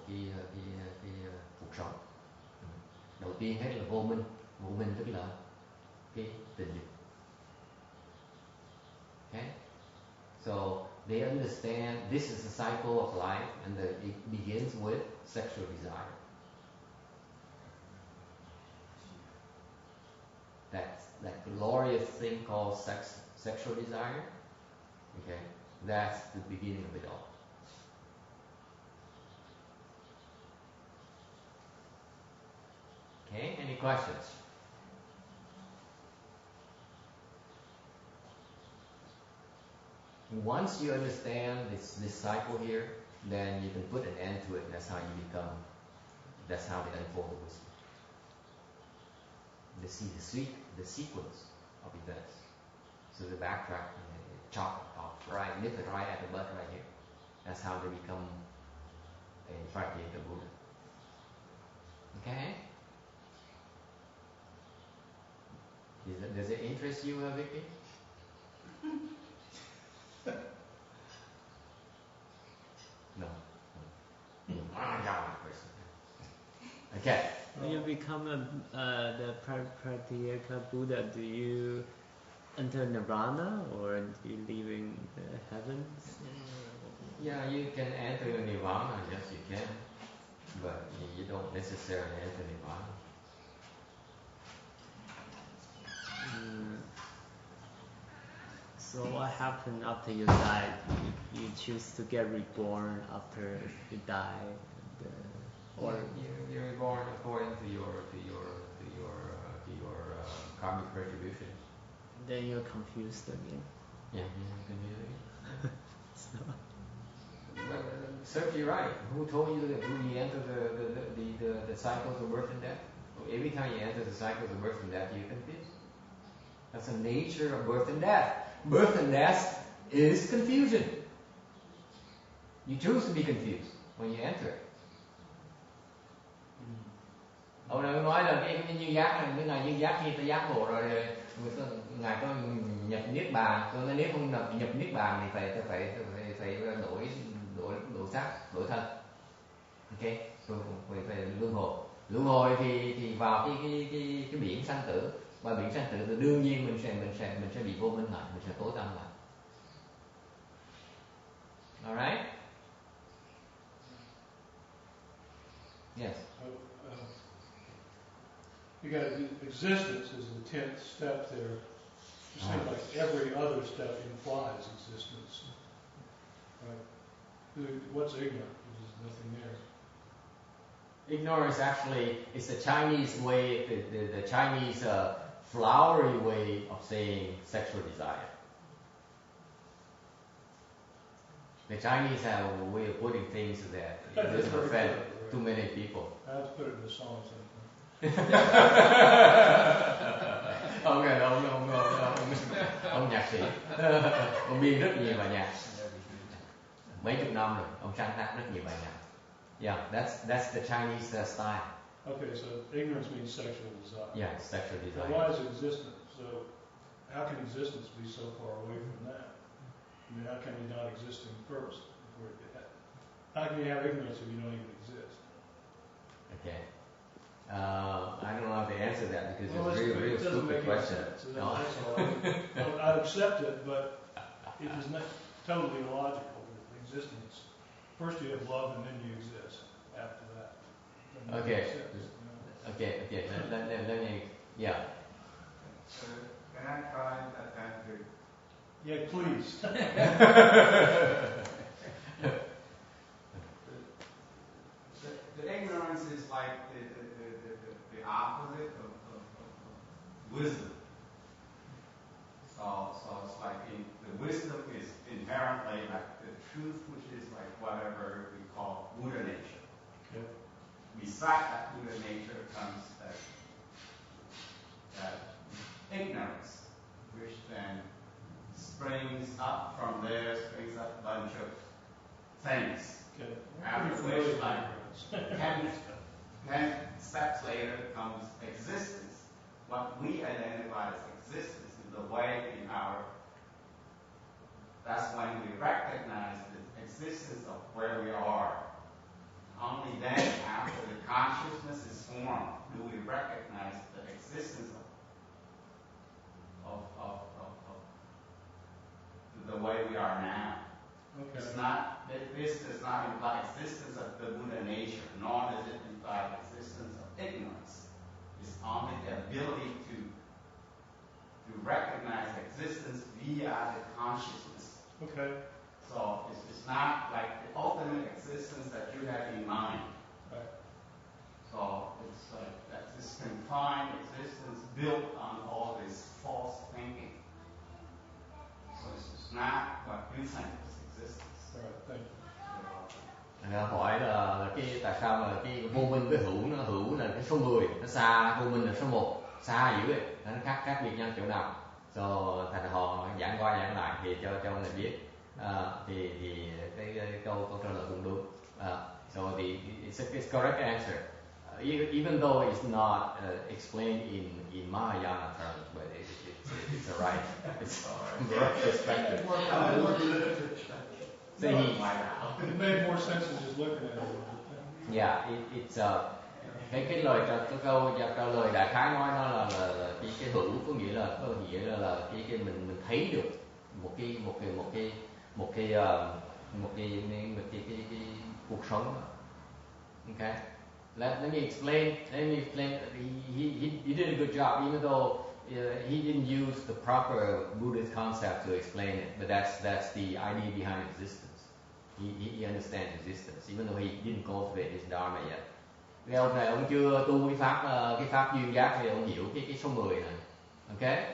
cái cuộc sống. Đầu tiên hết là vô minh tức là cái tình dục. Okay? So they understand this is a cycle of life, and it begins with sexual desire. That glorious thing called sexual desire. Okay, that's the beginning of it all. Okay, any questions? Once you understand this cycle here, then you can put an end to it. That's how they unfold the wisdom. They see the sequence of events. So they backtrack and chop off, nip it right at the bud right here. That's how they become a Pratyeka Buddha. Okay? Does it interest you, Vicky? No. Okay. When you become the Pratyeka Buddha, do you enter Nirvana or do you live in the heavens? Yeah, you can enter Nirvana, yes you can, but you don't necessarily enter Nirvana. So what happened after you died? You choose to get reborn after you die, or you're reborn according to your karmic retribution. Then you're confused again. Yeah, confused again. So. Well, certainly right. Who told you that when you enter the cycles of birth and death? Every time you enter the cycles of birth and death, you're confused. That's the nature of birth and death. Birth and death is confusion. You choose to be confused when you enter it. Ông này nói là cái duyên giác này, cái ngài duyên giác khi ta giác ngộ rồi ngài có nhập niết bàn, tôi nói nếu không nhập niết bàn thì phải đổi xác, đổi thân. Ok, rồi phải luân hồi thì vào cái biển sanh tử, và biển sanh tử thì đương nhiên mình sẽ bị vô minh lại, mình sẽ tối tăm lại. Alright? Yes. You got existence is the 10th step there. It seems like every other step implies existence. Right? What's ignorant? There's nothing there. Ignorance actually is the Chinese way, the Chinese flowery way of saying sexual desire. The Chinese have a way of putting things so that it That's doesn't very offend clever, right? too many people. I have to put it in a song sometime. ông nhạc sĩ, ông biên rất nhiều bài nhạc, mấy chục năm rồi, ông sáng tác rất nhiều bài nhạc. Yeah, that's the Chinese style. Okay, so ignorance means sexual desire. Yeah, sexual So desire. why is existence? So how can existence be so far away from that? I mean, how can we not existing first? How can you have ignorance if you don't even exist? Okay. I don't know how to answer that because Well, it's a real it doesn't stupid make any question. sense. So No. that's all. I accept it, but it is not totally illogical. Existence. First you have love and then you exist after that. Doesn't make Okay. any sense, you know? Okay. Let me. Yeah. Can I try that answer? Yeah, please. The ignorance is like the opposite of wisdom. So it's like the wisdom is inherently like the truth, which is like whatever we call Buddha nature. Okay. Beside that Buddha nature comes that ignorance, which then springs up from there, springs up a bunch of things. Okay. After Pretty familiar which, with like, ignorance. 10 steps later comes existence. What we identify as existence is the way in our, that's when we recognize the existence of where we are. Only then, after the consciousness is formed, do we recognize the existence of the way we are now. Okay. It's not, this does not imply existence of the Buddha nature, nor does it imply existence of ignorance. It's only the ability to recognize existence via the consciousness. Okay. So it's not like the ultimate existence that you have in mind. Right. So it's like that this confined existence built on all this false thinking. So it's not what you think is existence. All right. Thank you. Hỏi là cái tại sao mà cái vô minh với hữu là cái số 10, nó xa, vô minh là số 1, xa dữ vậy, nó khác biệt nhau chỗ nào. So thành họ giảng qua giảng lại thì cho người biết. Thì cái câu trả lời cũng đúng. So it's correct answer. Even though it's not explained in Mahayana terms, but it's a right. It's correct perspective. So It made more sense than just looking at it. Yeah, it's cái lời câu trả lời đại khái nói nó là cái hữu có nghĩa là cái mình thấy được một cái cuộc sống. Okay, let me explain. He did a good job, even though he didn't use the proper Buddhist concept to explain it. But that's the idea behind existence. He understands existence, even though he didn't cultivate his dharma yet. Cái ông này ông chưa tu cái pháp duyên giác thì ông hiểu cái số 10 này. Okay?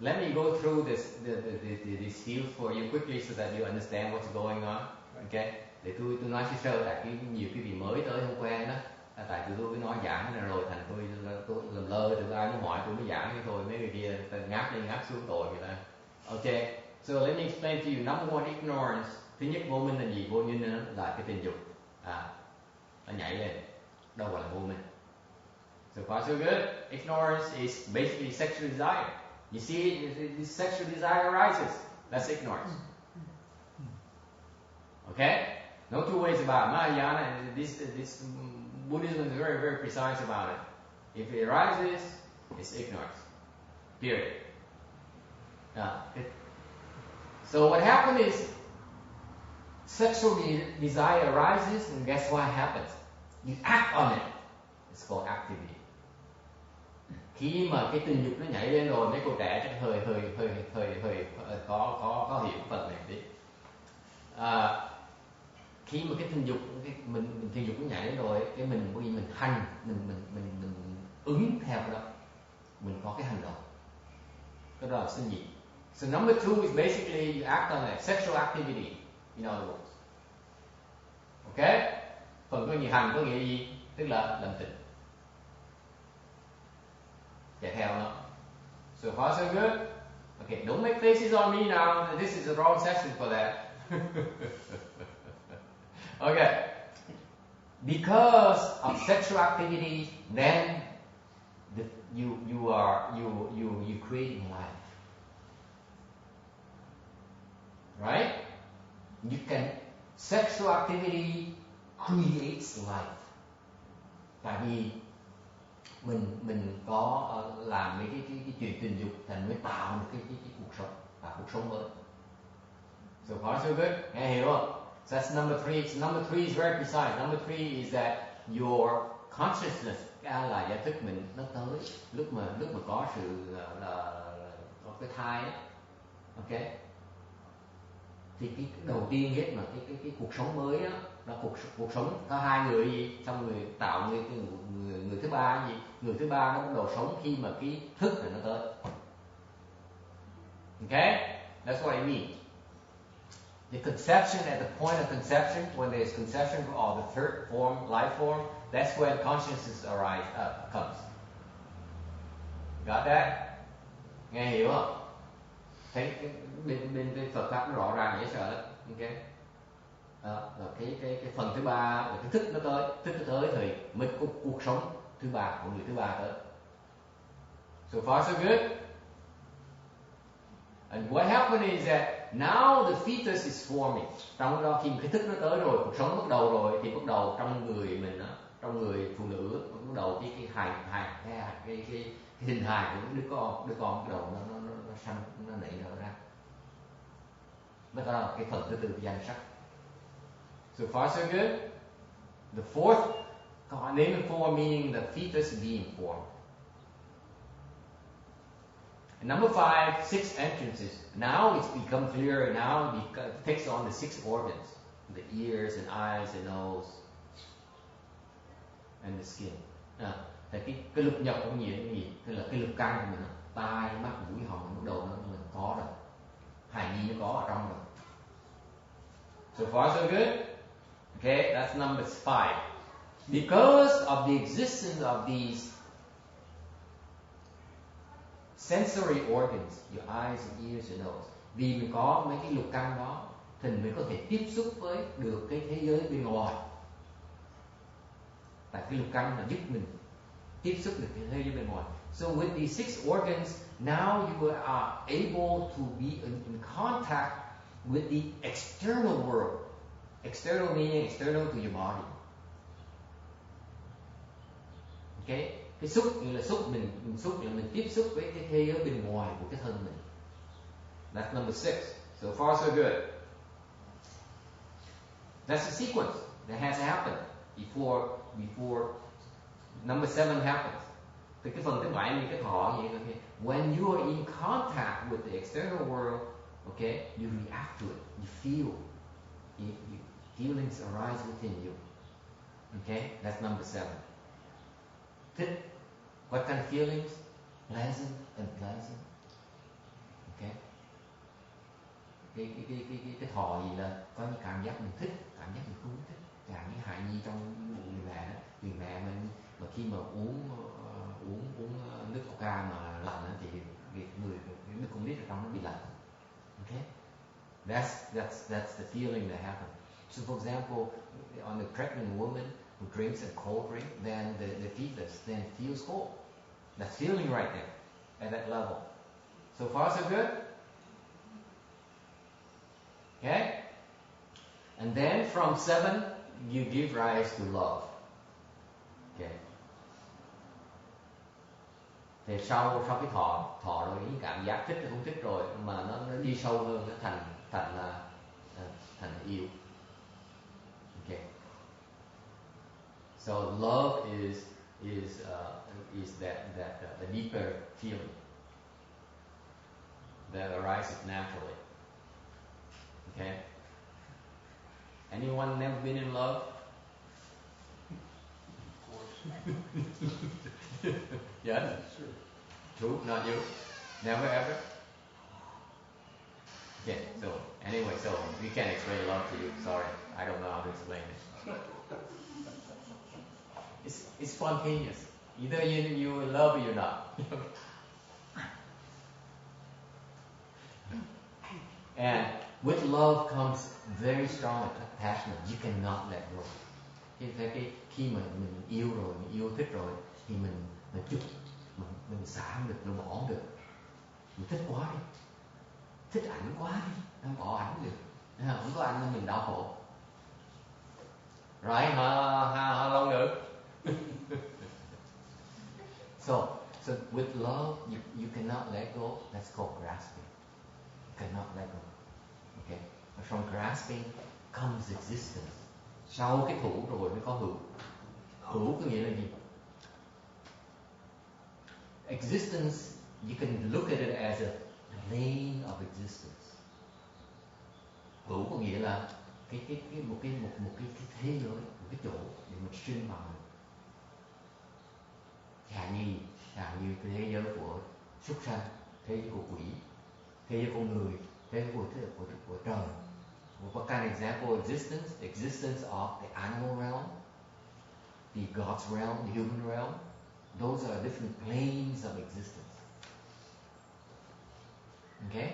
Let me go through this field for you quickly so that you understand what's going on. Okay? Để tôi nói sơ tại nhiều cái gì mới tới không quen đó. Tại tôi mới nói giảng này rồi thành tôi làm lơ, từ ai muốn hỏi tôi mới giảng thế thôi, mấy người kia ngáp lên ngáp xuống tội người ta. Okay? So let me explain to you. Number one, ignorance. Thứ nhất, vô minh là gì? Vô minh là cái tình dục. Nó nhảy lên. Đâu gọi là vô minh. So far so good. Ignorance is basically sexual desire. You see, this sexual desire arises. That's ignorance. Okay? No two ways about it. Mahayana, this Buddhism is very, very precise about it. If it arises, it's ignorance. Period. So what happens is, sexual desire arises, and guess what happens? You act on it. It's called activity. Khi mà cái tình dục nó nhảy lên rồi, mấy cô trẻ chắc hơi có hiểu phần này tí. Khi mà cái tình dục mình tình dục nó nhảy lên rồi, cái mình hành, mình ứng theo cái đó, mình có cái hành động. Cái đó là sinh diệt. So number 2 is basically you act on a sexual activity, in other words. Okay? Phần có nghĩa hành có nghĩa gì? Tức là làm tình. Chạy theo nó. So far so good? Okay, don't make faces on me now. This is the wrong session for that. Okay. Because of sexual activity, then you creating life. Right? You can sexual activity creates life. Tại vì mình có làm mấy cái chuyện tình dục thành mới tạo một cái cuộc sống và cuộc sống mới. So far so good. Nghe hiểu không? So that's number 3. So number 3 is very precise. Number 3 is that your consciousness, là giải thức mình nó tới lúc mà có sự là có cái thai ấy. Okay. Thì cái đầu tiên hết mà cái cuộc sống mới á, là cuộc sống có hai người gì, xong người tạo người thứ ba gì, người thứ ba nó bắt đầu sống khi mà cái thức này nó tới. Okay, that's what I mean. The conception, at the point of conception, when there's conception or the third form, life form, that's when consciousness comes. Got that? Nghe hiểu không? Thấy bên Phật pháp nó rõ ràng dễ sợ lắm. Ok. Rồi cái phần thứ ba là cái thức nó tới thì mới có cuộc sống thứ ba của người thứ ba tới. So far so good. And what happened is that now the fetus is forming. Trong đó khi cái thức nó tới rồi, cuộc sống bắt đầu rồi, thì bắt đầu trong người mình đó, trong người phụ nữ bắt đầu cái hình hài của đứa con bắt đầu nó sanh, nó nảy nở ra. Đó là cái phần thứ tư của danh sắc. So far so good. The fourth, name form meaning the fetus being formed. And number 5, 6 entrances. Now it's become clearer. Now it takes on the 6 organs: the ears and eyes and nose and the skin. Thì cái lục nhập của nghĩa là gì? Tức là cái lục căn của mình, tai, mắt, mũi, họng, bắt đầu nó có rồi. Hài nhi nó có ở trong rồi. So far so good. Okay, that's number 5. Because of the existence of these sensory organs, your eyes and ears and nose, vì mình có mấy cái lục căn đó thì mình có thể tiếp xúc với được cái thế giới bên ngoài. Tại cái lục căn là giúp mình tiếp xúc được cái thế giới bên ngoài. So with these 6 organs, now you are able to be in contact with the external world. External meaning external to your body. Okay? Cái xúc như là xúc mình xúc là mình tiếp xúc với cái thế giới bên ngoài của cái thân mình. That's number 6. So far so good. That's the sequence that has happened before number 7 happens. Thì cái phần thứ 7 như cái thọ vậy là when you are in contact with the external world, okay, you react to it, you feel. Feelings arise within you. Okay, that's number 7. Thích. What kind of feelings? Pleasant and unpleasant. Okay. Cái thọ gì là có những cảm giác mình thích, cảm giác mình không thích. Chẳng như hài nhi trong bụng người mẹ đó, người mẹ mình mà khi mà uống nước coca mà lạnh thì người nước con nít ở trong nó bị lạnh. Okay. That's the feeling that happens. So for example, on the pregnant woman who drinks a cold drink, then the fetus then feels cold. That's feeling right there, at that level. So far so good? Okay? And then from 7, you give rise to love. Okay. Thì sau cái thọ rồi những cảm giác thích hay không thích rồi mà nó đi sâu hơn, nó thành yêu. Okay. So love is that the deeper feeling that arises naturally. Okay. Anyone never been in love? Of course. Yes. Sure. True, not you. Never ever. Okay, so anyway, so we can't explain love to you. Sorry, I don't know how to explain it. It's spontaneous. Either you love or you're not. And with love comes very strong attachment. You cannot let go. Khi mà mình yêu rồi, mình yêu thích rồi thì mình chụp, mình xả không được, mình bỏ không được. Mình thích quá đi, thích ảnh quá đi, không bỏ ảnh được. Không có ảnh nên mình đau khổ. Right? How long nữa? So with love, you cannot let go. That's called grasping. You cannot let go. Okay? But from grasping comes existence. Sau cái thủ rồi mới có hữu. Hữu có nghĩa là gì? Existence, you can look at it as a plane of existence. Hữu có nghĩa là một cái thế giới, một cái chỗ để mình sinh vào. Chẳng như cái thế giới của súc sanh, thế giới của quỷ, thế giới con người, thế giới của trời. What kind of example of existence? Existence of the animal realm, the God's realm, the human realm. Those are different planes of existence. Okay?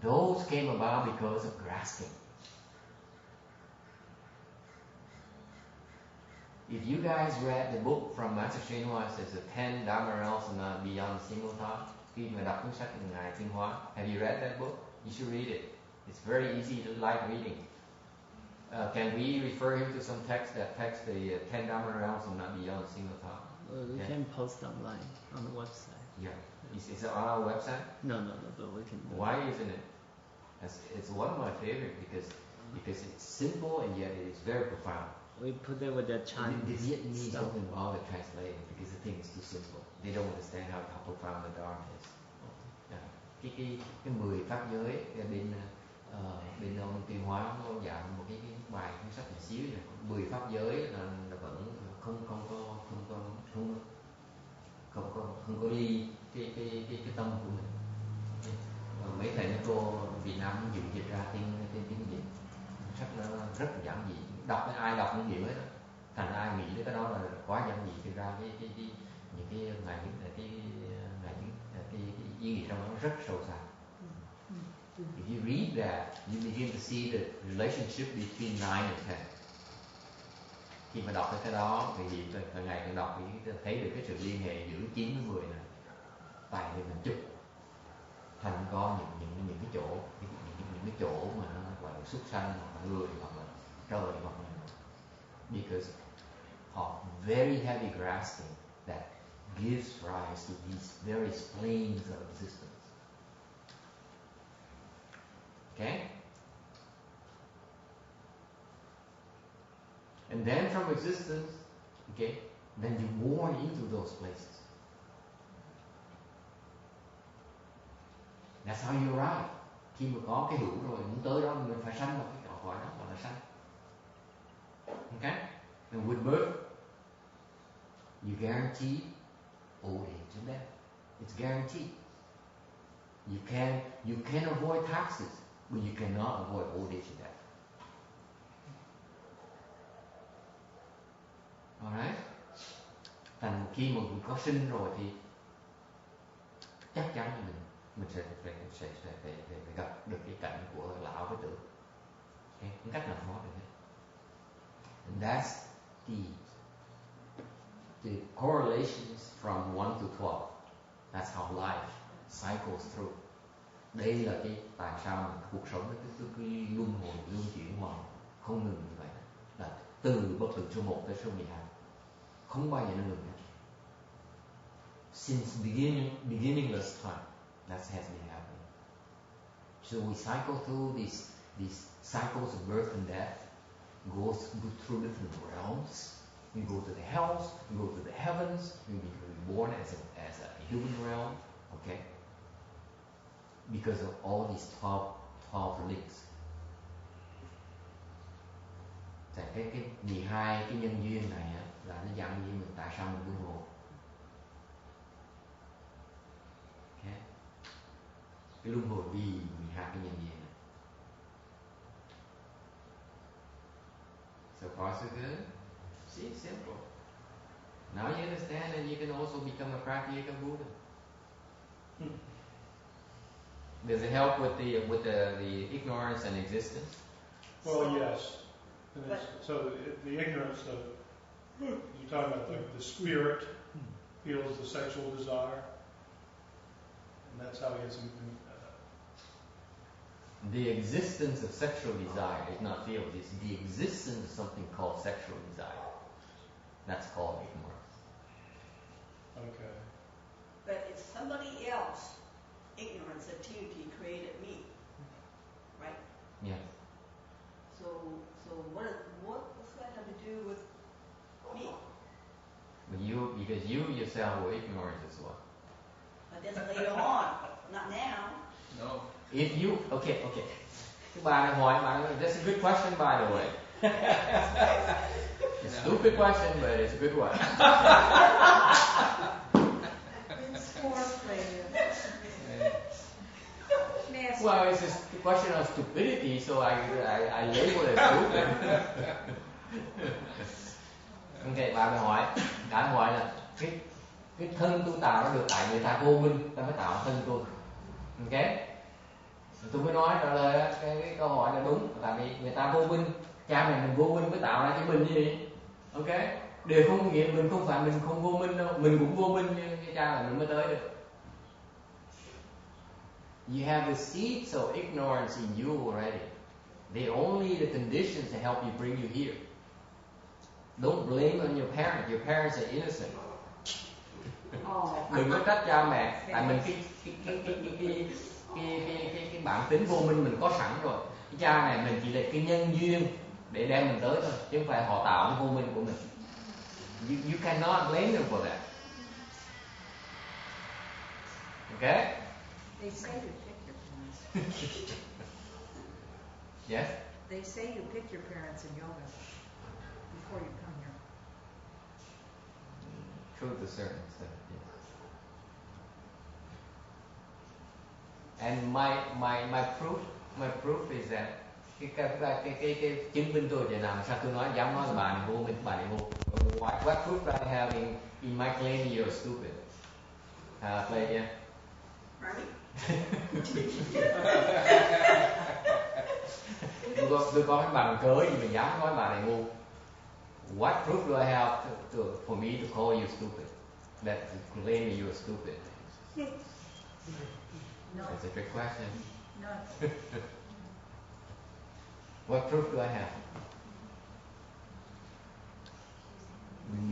Those came about because of grasping. If you guys read the book from Master Shinhwa, it says the 10 Dharma realms and beyond single thought. Khi mà đọc cuốn sách của Ngài Tinh Hóa, have you read that book? You should read it. It's very easy to like reading. Can we refer him to some text that text the 10 Dharma realms and not beyond single thought? We can post online on the website. Yeah. Is it on our website? No, but we can. Why isn't it? It's one of my favorite because it's simple and yet it is very profound. We put it with the Chinese. The Vietnamese stuff. don't bother translating because the thing is too simple. They don't understand how profound the Dharma is. Cái 10 pháp giới bên ông Tiêu Hóa nó dạo một cái bài cuốn sách một xíu này, 10 pháp giới là vẫn không có ly cái tâm của mình. Mấy thầy mấy cô Việt Nam cũng dùng dịch ra tiếng Việt, sách nó rất là giản dị, ai đọc cũng hiểu hết đó. Thành ai nghĩ đến cái đó là quá giản dị, thì ra những cái ý nghĩa trong đó rất sâu xa. If you read that, you begin to see the relationship between 9 and 10. Khi mà đọc cái đó thì hàng ngày mình đọc thì thấy được cái sự liên hệ giữa 9 với 10 này. Tại vì mình chụp thành có những cái chỗ những cái chỗ mà nó gọi là súc sanh hoặc là người hoặc là trời hoặc là because of very heavy grasping that gives rise to these various planes of existence. Okay? And then from existence, okay, then you're born into those places. That's how you arrive. Khi mà có cái hữu rồi, muốn tới đó mình phải sanh một cái gọi đó gọi là sanh. Okay? And with birth, you guarantee old age and death. It's guaranteed. You can avoid taxes, but you cannot avoid old age and death. Alright? Thành khi mà mình có sinh rồi thì chắc chắn là mình sẽ gặp được cái cảnh của lão với tử. Okay? Không cách nào thoát được hết. And that's the correlations from 1 to 12. That's how life cycles through. Đây là cái tại sao mà cuộc sống nó cứ luân hồi, luân chuyển hoài, không ngừng như vậy. Là từ bất tử số 1 tới số 12. Không bao giờ nó ngừng hết. Since beginningless time, that has been happening. So we cycle through these cycles of birth and death, go through different realms. We go to the hells, we go to the heavens, we be born as a human realm, okay? Because of all these 12 links. Tại cái 12 cái nhân duyên này á, là nó dặn với mình tại sao mình luân hồi. Okay. Cái luân hồi vì 12 cái nhân duyên này. So far so good. See, simple. Now you understand that you can also become a Pratyeka Buddha. Does it help with the ignorance and existence? Well, yes. And so the ignorance of, you're talking about the spirit feels the sexual desire, and that's how he gets the existence of sexual desire is not feels, it's the existence of something called sexual desire. That's called ignorance. Okay. But it's somebody else, ignorance, activity created me, right? Yes. So what's that have to do with me? Because you yourself were ignorant as well. But that's later on, not now. No. If you okay. Cái bà này hỏi that's a good question by the way. It's a stupid question, but it's a good one. Well, it's a question of stupidity, so I label it stupid. Ok, bà mới hỏi là cái thân tôi tạo nó được tại người ta vô minh, ta mới tạo thân tôi. Ok, tôi mới nói trả lời cái câu hỏi là đúng, tại vì người ta vô minh, cha mẹ mình vô minh mới tạo ra cái mình như vậy. Ok, điều không có nghĩa mình không phải mình không vô minh đâu, mình cũng vô minh như cha mẹ mình mới tới được. You have the seeds of ignorance in you already. They only the conditions to help you bring you here. Don't blame on your parents. Your parents are innocent. Đừng có trách cha mẹ, tại mình cái bản tính vô minh mình có sẵn rồi. Cái cha mẹ mình chỉ là cái nhân duyên để đem mình tới thôi, chứ không phải họ tạo cái vô minh của mình. You cannot blame them for that. Okay? They say you pick your parents. Yes? They say you pick your parents in yoga before you come here. True to a certain extent, yes. And my proof is that cái chứng minh tôi để làm sao tôi dám nói là bà này vô minh, bà này vô. What proof do I have in my claim you're stupid? Play again. Tôi có cái bằng cớ gì mà dám nói bà này ngu. What proof do I have for me to call you stupid? That claim that you're stupid? No. That's a trick question. No. What proof do I have?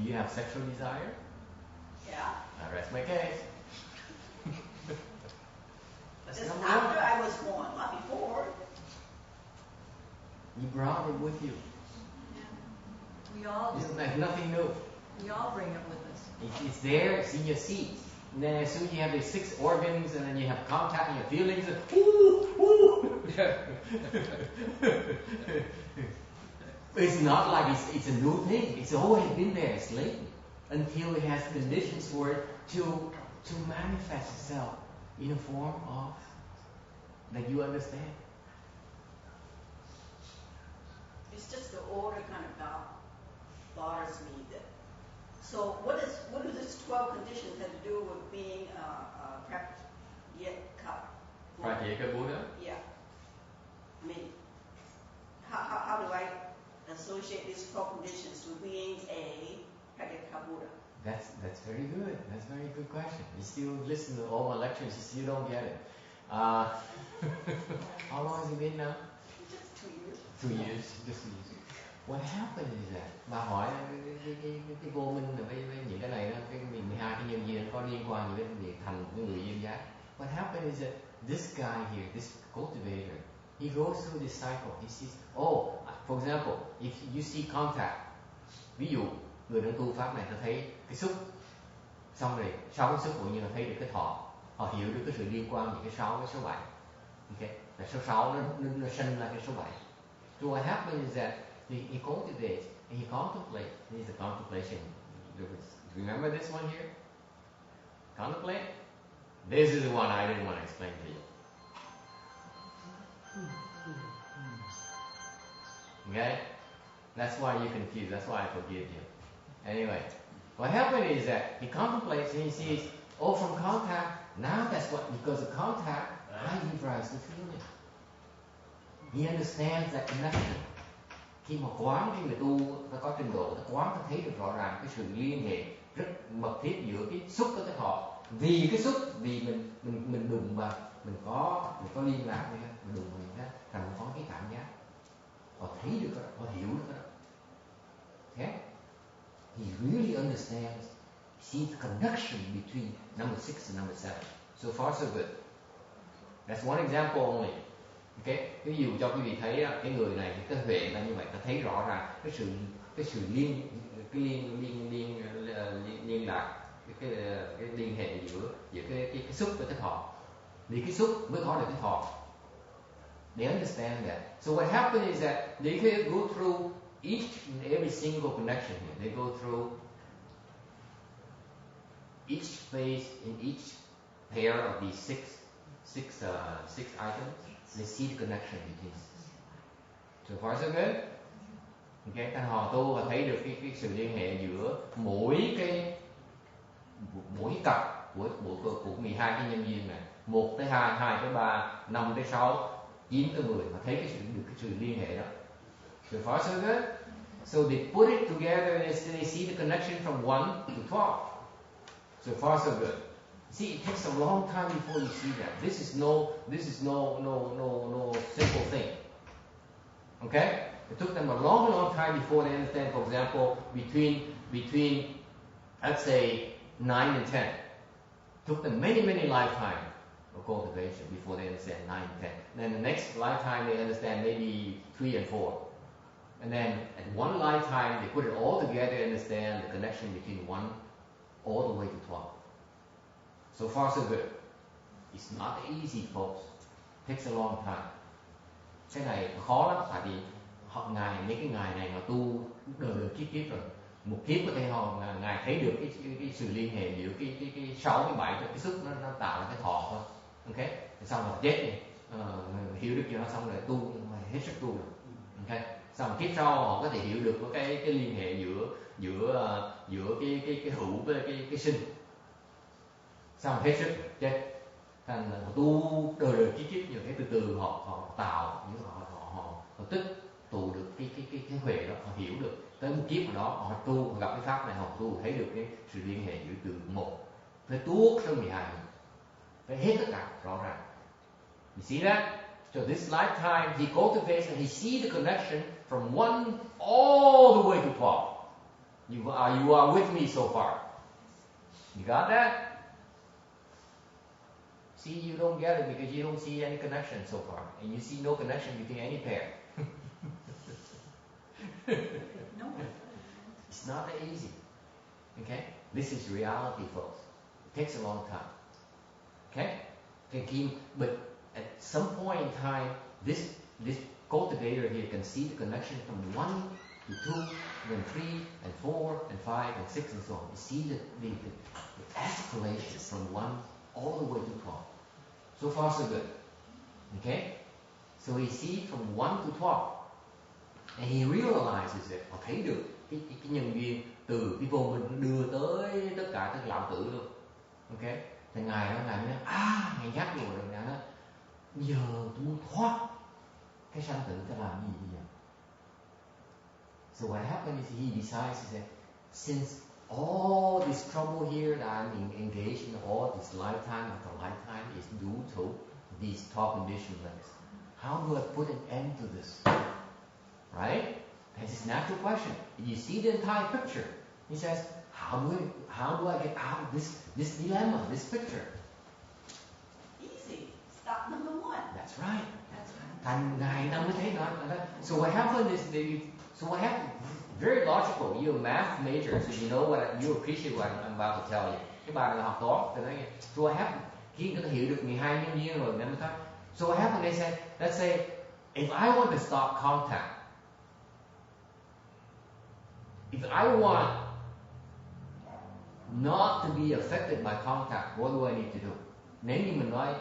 You have sexual desire? Yeah. I rest my case. Just after I was born, not before. You brought it with you. We all do. It's nothing new. We all bring it with us. It's there, it's in your seeds. And then as soon as you have the 6 organs and then you have contact and your feelings, it's not like it's a new thing. It's always been there, it's latent. Until it has conditions for it to manifest itself in a form of that you understand. It's just the order kind of bothers me. So what do these 12 conditions have to do with being Pratyeka Buddha? Yeah. I mean, how do I associate these 12 conditions to being a Pratyeka Buddha? That's very good. That's a very good question. You still listen to all my lectures, you still don't get it. How long has it been now? Just 2 years. 2 years, just 2 years. What happened is that bà hỏi cái vô minh với những cái này đó, cái 12 cái nhân duyên có liên quan gì đến việc thành một cái người duyên giác. What happened is that this guy here, this cultivator, he goes through this cycle. He sees, for example, if you see contact, ví dụ người đang tu pháp này ta thấy cái xúc, xong rồi sau cái xúc cũng như là thấy được cái thọ, họ hiểu được cái sự liên quan giữa cái 6 với số 7. Okay, là số 6 nó sinh ra cái số 7. So what happens is that He cultivates and he contemplates. He's a contemplation. Remember this one here? Contemplate? This is the one I didn't want to explain to you. Okay? That's why you're confused. That's why I forgive you. Anyway, what happened is that he contemplates and he sees, oh, from contact, now that's what, because of contact, I give rise to feeling. He understands that connection. Khi mà quán, khi người tu ta có trình độ, ta quán ta thấy được rõ ràng cái sự liên hệ rất mật thiết giữa cái xúc với cái thọ. Vì cái xúc, vì mình đụng vào, mình có liên lạc với nó, mình đụng vào nó, thành nó có cái cảm giác. Họ thấy được đó, họ hiểu được đó. Okay? He really understands, see the connection between number 6 and number 7. So far so good. That's one example only. Okay? Ví dụ cho quý vị thấy cái người này, cái huệ là như vậy, ta thấy rõ ràng cái sự liên lạc, cái liên hệ giữa cái xúc với cái thọ. Vì cái xúc mới có được cái thọ. They understand that. So what happened is that they could go through each and every single connection here. They go through each phase in each pair of these six items. They see the connection between. So far so good. Okay, thành họ tu và thấy được cái sự liên hệ giữa mỗi cặp của 12 cái nhân duyên này, 1 tới 2, 2 tới 3, 5 tới 6, 9 tới 10, và thấy cái sự liên hệ đó. So far so good. So they put it together and they see the connection from 1 to 12. So far so good. See, it takes a long time before you see that. This is no simple thing. Okay? It took them a long time before they understand, for example, between let's say 9 and 10. It took them many lifetimes of cultivation before they understand 9 and 10. Then the next lifetime they understand maybe 3 and 4. And then at one lifetime they put it all together and understand the connection between 1 all the way to 12. So far so good. It's not easy, folks. It takes a long time. Cái này khó lắm, tại vì mấy cái ngài này họ tu đời kiếp rồi. Một kiếp có thể ngài thấy được cái sự liên hệ giữa cái 6, cái 7, cái xúc nó tạo ra cái thọ thôi. Ok? Xong rồi chết đi. Hiểu được cho nó xong rồi tu, hết sức tu rồi. Ok? Xong kiếp sau họ có thể hiểu được cái liên hệ giữa cái hữu với cái sinh. Xong hết sức chết. Thành họ tu đời kiếp nhiều, cái từ họ tạo, họ tích tụ được cái huệ đó, họ hiểu được. Tới một kiếp nào đó họ tu, họ gặp cái pháp này, họ tu thấy được cái sự liên hệ giữa từ 1 tới tuốt tới 12, phải hết tất cả rõ ràng. You see that? So this lifetime he cultivates and he sees the connection from 1 all the way to 12. You are with me so far. You got that? See, you don't get it because you don't see any connection so far, and you see no connection between any pair. No. It's not that easy. Okay? This is reality, folks. It takes a long time. Okay? But at some point in time, this cultivator here can see the connection from 1 to 2, then 3, and 4, and 5, and 6, and so on. You see the escalation from 1 all the way to 12. So far, so good. Okay? So he sees from 1 to 12. And he realizes it. Họ thấy được cái nhân duyên từ cái vô minh đưa tới tất cả các lão tử luôn. Ok? Thì Ngài nói, Ngài nhắc rồi Ngài nói, giờ tôi muốn thoát cái sanh tử, ta làm gì bây giờ? So what happened is he decides that since all this trouble here that I'm engaged in, all this lifetime after lifetime is due to these 12 conditionments, how do I put an end to this? Right? That's his natural question. You see the entire picture. He says, how do I get out of this dilemma, this picture? Easy. Stop number 1. That's right. That's right. Thành Ngài ta mới thấy nó. So what happened is very logical. You're a math major, so you know you appreciate what I'm about to tell you. Cái bà này học toán, thì nói so what happened? Khi người ta hiểu được 12 nhân duyên rồi, nên ta. So what happened? They said, let's say, if I want to stop contact, If I want not to be affected by contact, what do I need to do? Nếu như mình nói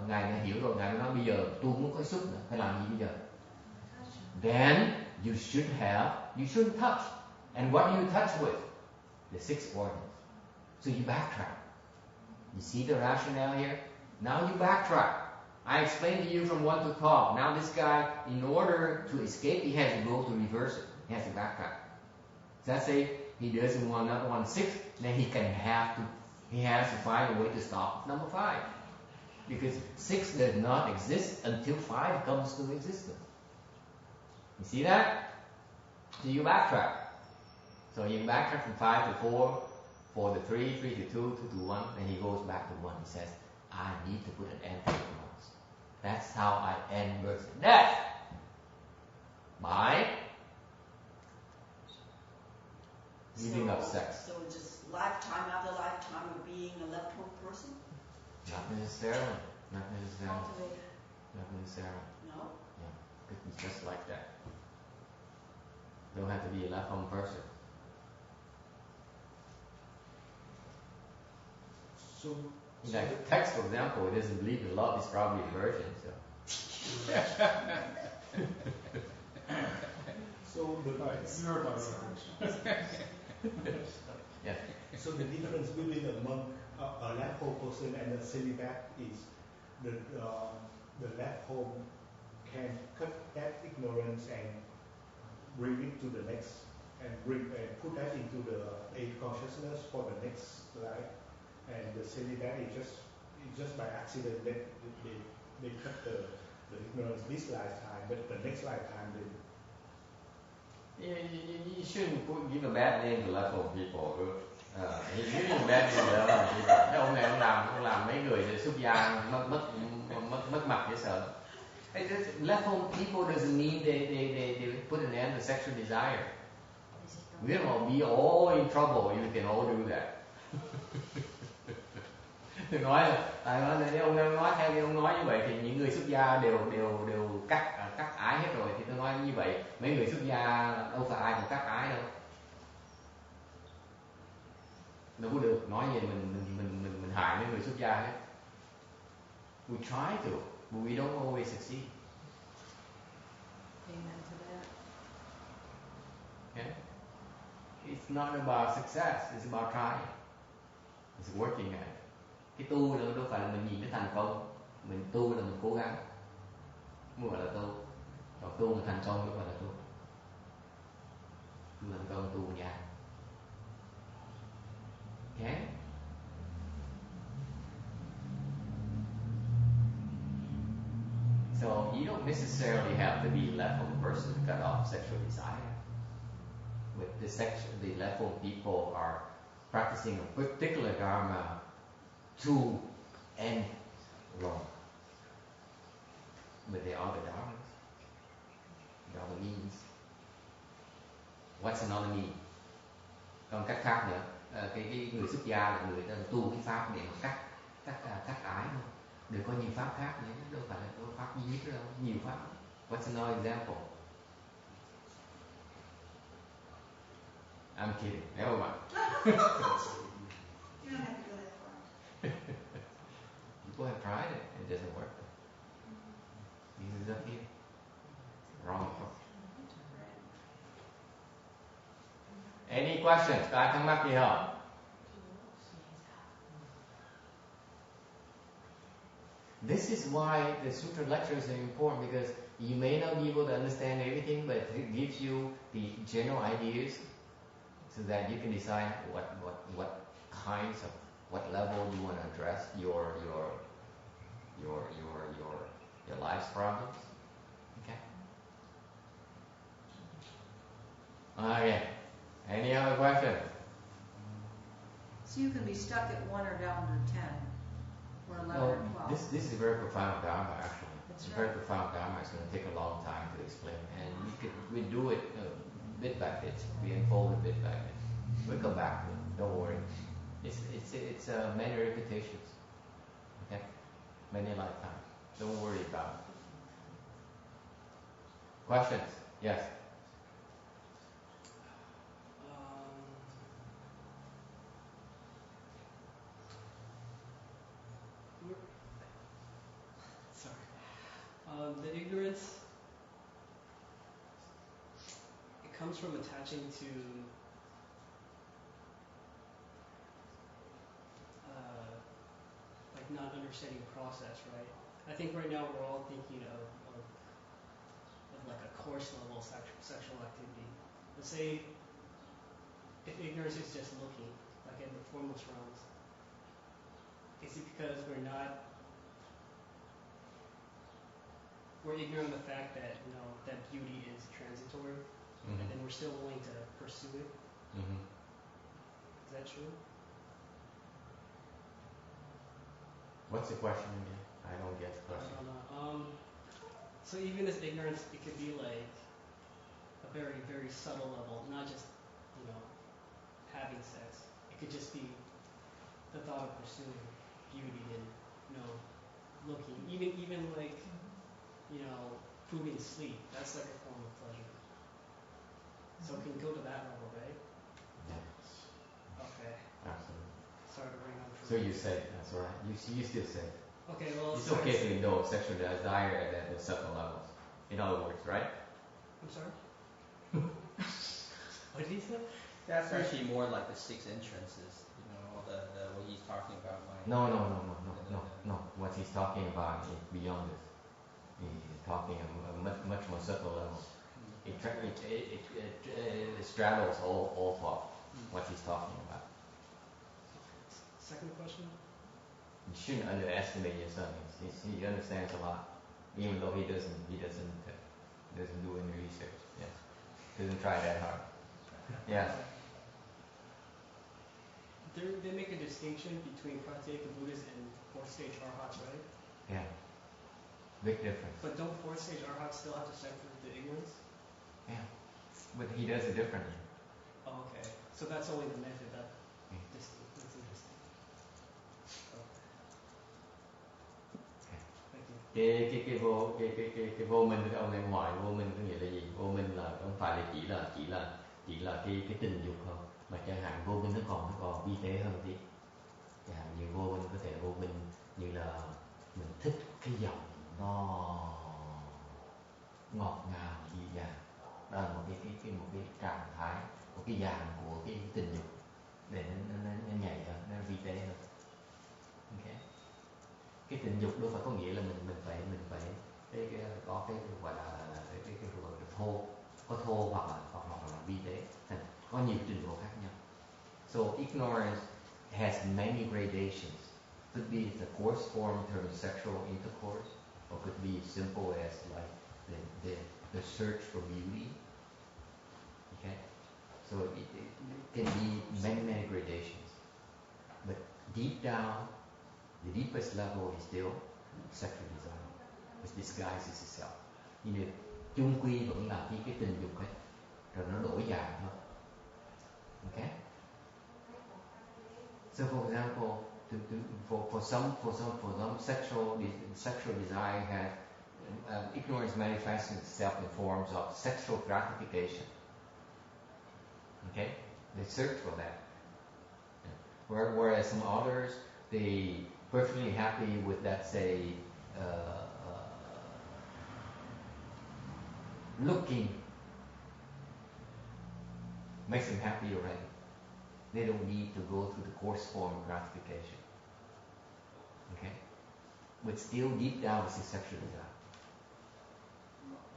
ngài đã hiểu rồi, ngài nói bây giờ tôi muốn có xúc nữa, phải làm gì bây giờ? Then you shouldn't touch. And what do you touch with? The 6 organs. So you backtrack. You see the rationale here? Now you backtrack. I explained to you from 1 to 12. Now this guy, in order to escape, he has to go to reverse it. He has to backtrack. So let's say he doesn't want not 1 6, then he has to find a way to stop number 5. Because 6 does not exist until 5 comes to existence. You see that? So you backtrack. So you backtrack from 5 to 4, 4 to 3, 3 to 2, 2 to 1, and he goes back to 1. He says, I need to put an end to ignorance. That's how I end birth and death. By giving up sex. So just lifetime after lifetime of being a left-home person? Not necessarily. Not necessarily. Cultivate. Not necessarily. No? Yeah. Could be just like that. Don't have to be a left home person. So, Like the text, for example, it doesn't believe in love, it's probably a virgin. so the You heard my reference. Yeah. So the difference between a monk, a left home person, and a celibate is the left home can cut that ignorance and bring it to the next, and put that into the eighth consciousness for the next life. And the celibate is just by accident that they cut the ignorance this lifetime, but the next lifetime they. You shouldn't give a bad name to left home people. He's giving a bad name to left home people. Cái ông này ông làm mấy người xuất gia mất mặt dễ sợ. Left home people doesn't mean they put an end to sexual desire. We'll all be all in trouble. You can all do that. Tôi nói là nếu ông nói theo như ông nói như vậy thì những người xuất gia đều cắt ái hết rồi, thì tôi nói như vậy mấy người xuất gia đâu phải ai cũng cắt ái đâu có được nói gì mình hại mấy người xuất gia hết. We try to, but we don't always succeed. Amen to that. Okay? It's not about success, it's about trying. It's working at it. Cái tu đâu phải là mình nhìn cái thành công, mình tu là mình cố gắng mới gọi là tu. Còn tu mà thành công mới gọi là tu. Tu thành công tu nhàn. Okay? So you don't necessarily have to be a left-home person to cut off sexual desire. With the left-home people are practicing a particular dharma to end wrong. But there are the dharmas. The other means. What's another mean? Còn cách khác nữa, cái người xuất gia là người ta tu cái pháp để mà cắt ái thôi. Đừng có nhiều pháp khác nữa, đâu phải là có pháp duy nhất đâu, nhiều pháp. What's another example? I'm kidding. Never mind. You don't have to go that far. People have tried it. It doesn't work. This is up here. Wrong approach. Any questions? Có ai thắc mắc gì không? This is why the Sutra lectures are important, because you may not be able to understand everything, but it gives you the general ideas so that you can decide what kinds of, what level you want to address your life's problems. Okay. Okay. Any other questions? So you can be stuck at 1 or down to 10, or 11 Well, or 12. this is a very profound dharma, actually. That's It's a right. very profound dharma. It's going to take a long time to explain, and we do it bit by bit. We unfold it bit by bit. We'll come back to it. Don't worry. It's many repetitions. Okay, many lifetimes. Don't worry about it. Questions? Yes. comes from attaching to like not understanding process, right? I think right now we're all thinking of like a course level sexual activity. Let's say if ignorance is just looking, like in the formless realms, is it because we're ignorant of the fact that that beauty is transitory, and then we're still willing to pursue it? Is that true? What's the question again? I don't get the I question. don't know. So even this ignorance, it could be like a very, very subtle level, not just having sex. It could just be the thought of pursuing beauty and looking, even like food and sleep. That's like a form of pleasure. So it can go to that level, right? Yes. Okay. Absolutely. Sorry to bring on. So you say that's all right. You still say. Okay, well. It's okay to indulge sexual desire at the certain levels. In other words, right? I'm sorry. What did he say? That's actually more like the 6 entrances. The what he's talking about. No. What he's talking about is beyond this. He's talking a much more subtle level. It straddles all thought. What he's talking about. Second question. You shouldn't underestimate your son. He understands a lot, even though he doesn't do any research. Yeah, doesn't try that hard. Yeah. They make a distinction between Pratyeka Buddhas and 4th stage Arhats, right? Yeah. Big difference. But don't 4th stage Arhats still have to separate the ignorance? Yeah. But he does it differently. Oh, okay. So that's only the method that that's interesting. Okay. Thank you. Cái vô minh cái ông em hỏi vô minh có nghĩa là gì? Vô minh là không phải là chỉ là cái tình dục không, mà chẳng hạn vô minh nó còn vi tế hơn tí. Chẳng hạn như vô minh có thể vô minh như là mình thích cái giọng nó ngọt ngào dịu dàng, đó là một cái trạng thái, một cái dạng của cái tình dục để nó nhảy hơn, nó vi tế hơn. Okay. Cái tình dục đâu phải có nghĩa là mình phải có cái gọi là cái gọi là thô hoặc là vi tế, có nhiều trình độ khác nhau. So ignorance has many gradations. Could be the coarse form in terms of sexual intercourse, or could be as simple as like the search for beauty. Okay, so it can be many gradations, but deep down, the deepest level is still sexual desire, which disguises itself. Nhưng mà chung quy vẫn là cái tình dục ấy, rồi nó đổi dạng thôi. Okay. So for example, for some sexual desire has ignorance manifesting itself in forms of sexual gratification. Okay, they search for that. Whereas some others, they perfectly happy with that, say, looking makes them happy already. They don't need to go through the coarse form of gratification. Okay? But still deep down it's a sexual desire.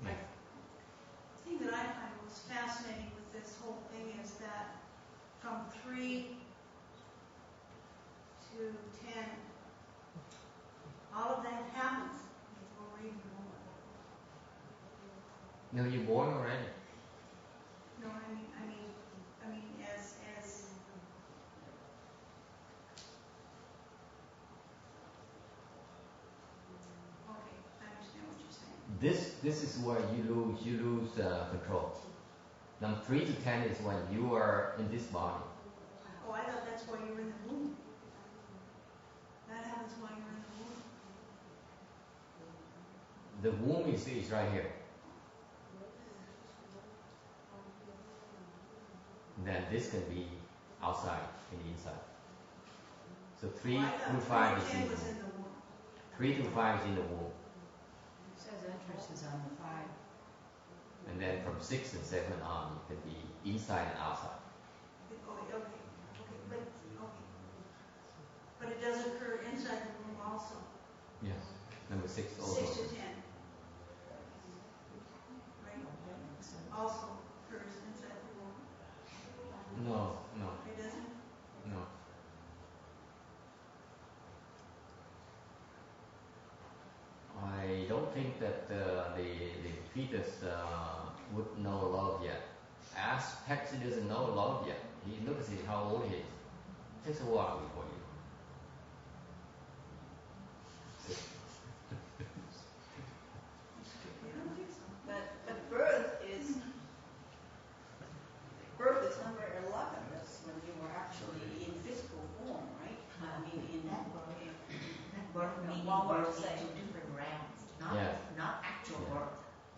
Yeah. The thing that I find most fascinating with this whole thing is that from 3 to 10, all of that happens before we're even born. No, you're born already. No, I mean, as okay, I understand what you're saying. This is where you lose control. Now 3 to 10 is when you are in this body. Oh, I thought that's why you're in the womb. That happens while you're in the womb. The womb is right here. Then this can be outside and inside. So 3 to 5 is in the womb. 3 to 5 is in the womb. It says interest is on the 5. And then from 6 and 7 on, it can be inside and outside. But it does occur inside the room also. Yes. Number 6 also. 6 to 10. Right? Also occurs inside the room. No. It doesn't? No. I don't think that the fetus would know love yet. Ask Pex, he doesn't know love yet. He looks at how old he is. It takes a while before you. But birth is number 11. That's when you were actually in physical form, right? I mean, in that birth meaning one word birth to say. into different realms, Yes. not actual Yeah. birth.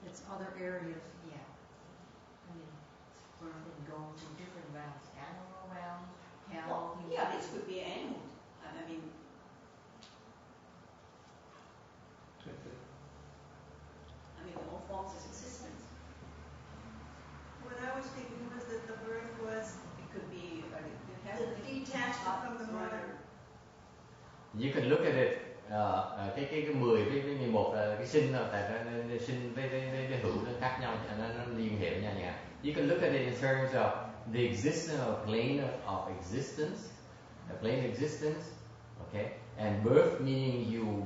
It's other areas. Yeah. I mean, birth and go to different realms, animal realm, hell, Well, human. yeah, this could be animal. I mean, all forms of existence. What I was thinking was that the birth was It could be, it has the to be detachment from the mother. You can look at it cái 10 với 11 là cái sinh là tại nó sinh với hữu nó khác nhau, nó liên hệ với nhau nhỉ. You can look at it in terms of the existence of plane of existence, a plane of existence, okay? And birth meaning you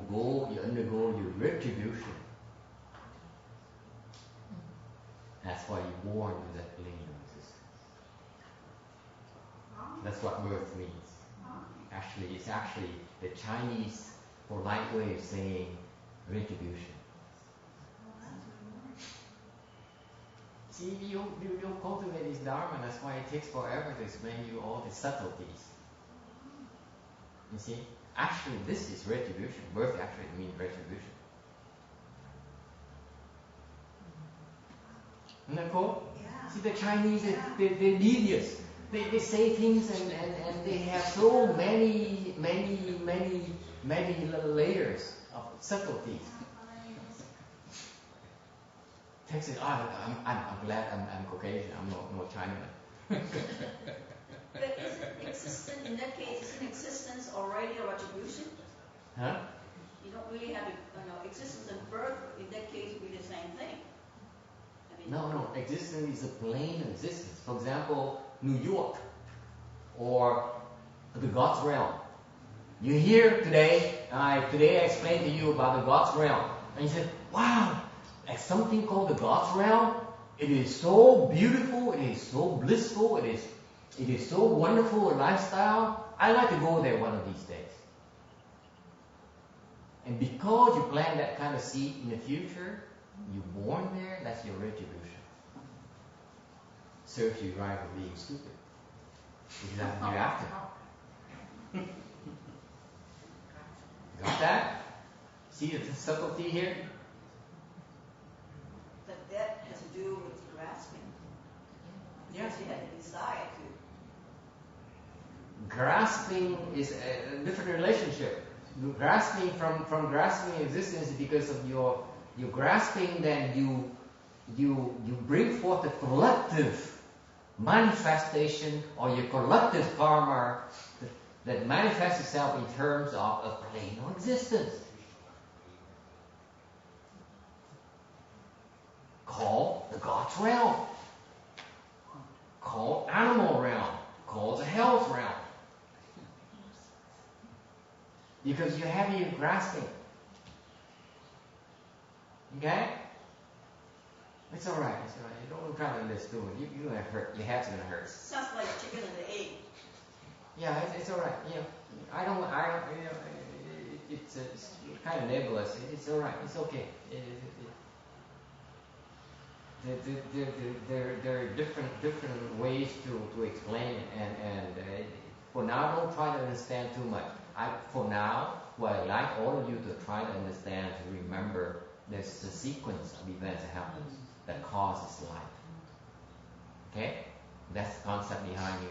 undergo your retribution. That's why you're born to that plane of existence. That's what birth means. Actually, it's actually the Chinese polite way of saying retribution. See, you cultivate this Dharma, that's why it takes forever to explain you all the subtleties. You see? Actually, this is retribution. Birth actually means retribution. Isn't that cool? Yeah. See, the Chinese, they're devious. They say things and they have so many little layers of subtleties. Texas, I'm glad I'm Caucasian. I'm no Chinaman. But isn't existence, in that case, isn't existence already a retribution? Huh? You don't really have existence and birth, in that case, would be the same thing. I mean, No. Existence is a plane of existence. For example, New York or the God's realm. You're here today, today I explained to you about the God's realm. And you said, wow, there's something called the God's realm. It is so beautiful, it is so blissful, it is so wonderful a lifestyle. I'd like to go there one of these days. And because you plant that kind of seed in the future, you're born there, that's your retribution. Serves you right for being stupid. Because you're after. Got that? See the subtlety here? but that has to do with grasping. Yes. You have to decide to. Grasping is a different relationship. Grasping from grasping existence is because of your grasping, then you bring forth a collective manifestation or your collective karma that manifests itself in terms of a plane of existence. Called the God's realm. Called animal realm. Called the health realm. Because you're heavy in grasping. Okay? It's alright. You don't try to understand it. You're gonna hurt. Your head's gonna hurt. Sounds like chicken and the egg. Yeah, it's alright. It's kind of nebulous. It's alright. It's okay. There are different ways to explain it, and for now, don't try to understand too much. For now, what I'd like all of you to try to understand, to remember, there's a sequence of events that happens that causes life. Okay? That's the concept behind here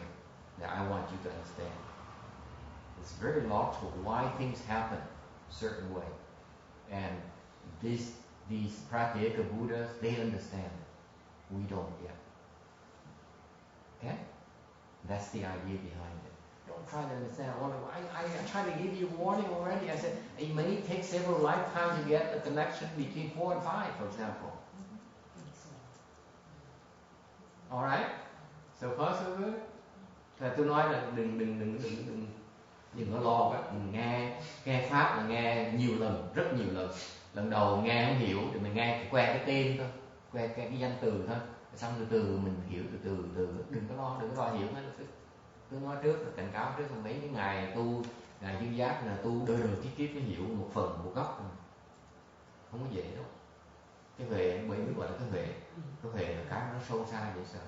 that I want you to understand. It's very logical why things happen a certain way. And these Pratyeka Buddhas, they understand it. We don't yet. Okay? That's the idea behind it. Don't try to understand. I try to give you warning already. I said it may take several lifetimes to get the connection between 4 and 5, for example. Alright? So far so good. Là tôi nói là đừng có lo quá. Nghe pháp là nghe nhiều lần, rất nhiều lần. Lần đầu nghe không hiểu thì mình nghe que cái tên thôi, que cái danh từ thôi. Xong từ từ mình hiểu từ từ, đừng có lo hiểu ngay lập tức. Tôi nói trước, cảnh cáo trước, mấy cái ngày tu, ngày dư giác là tu đời kiếp mới hiểu một phần, một góc. Không có dễ đâu. Cái huệ, bởi mới gọi là cái huệ. Cái huệ là cái nó sâu xa dễ sợ.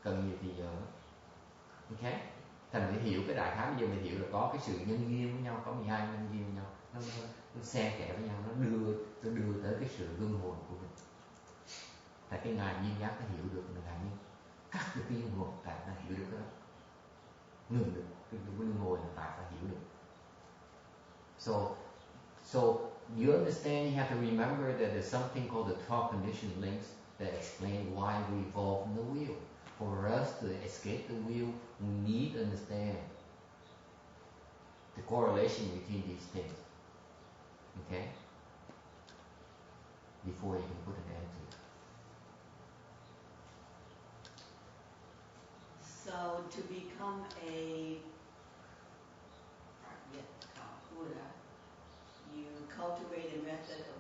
Cần nhiều thì giờ. Ok? Thành phải hiểu cái đại khái, bây giờ mình hiểu là có cái sự nhân duyên với nhau, có 12 nhân duyên với nhau. Nó xen kẽ với nhau, nó đưa tới cái sự luân hồi của mình. Tại cái ngài duyên giác nó hiểu được là ngài như cắt được cái luân hồi, tại nó hiểu được cái đó. Ngừng được cái luân hồi là tại ta hiểu được. So you understand, you have to remember that there's something called the 12 condition links that explain why we evolve in the wheel. For us to escape the wheel, we need to understand the correlation between these things. Okay? Before you can put an end to it. So to become a Buddha, you cultivate a method of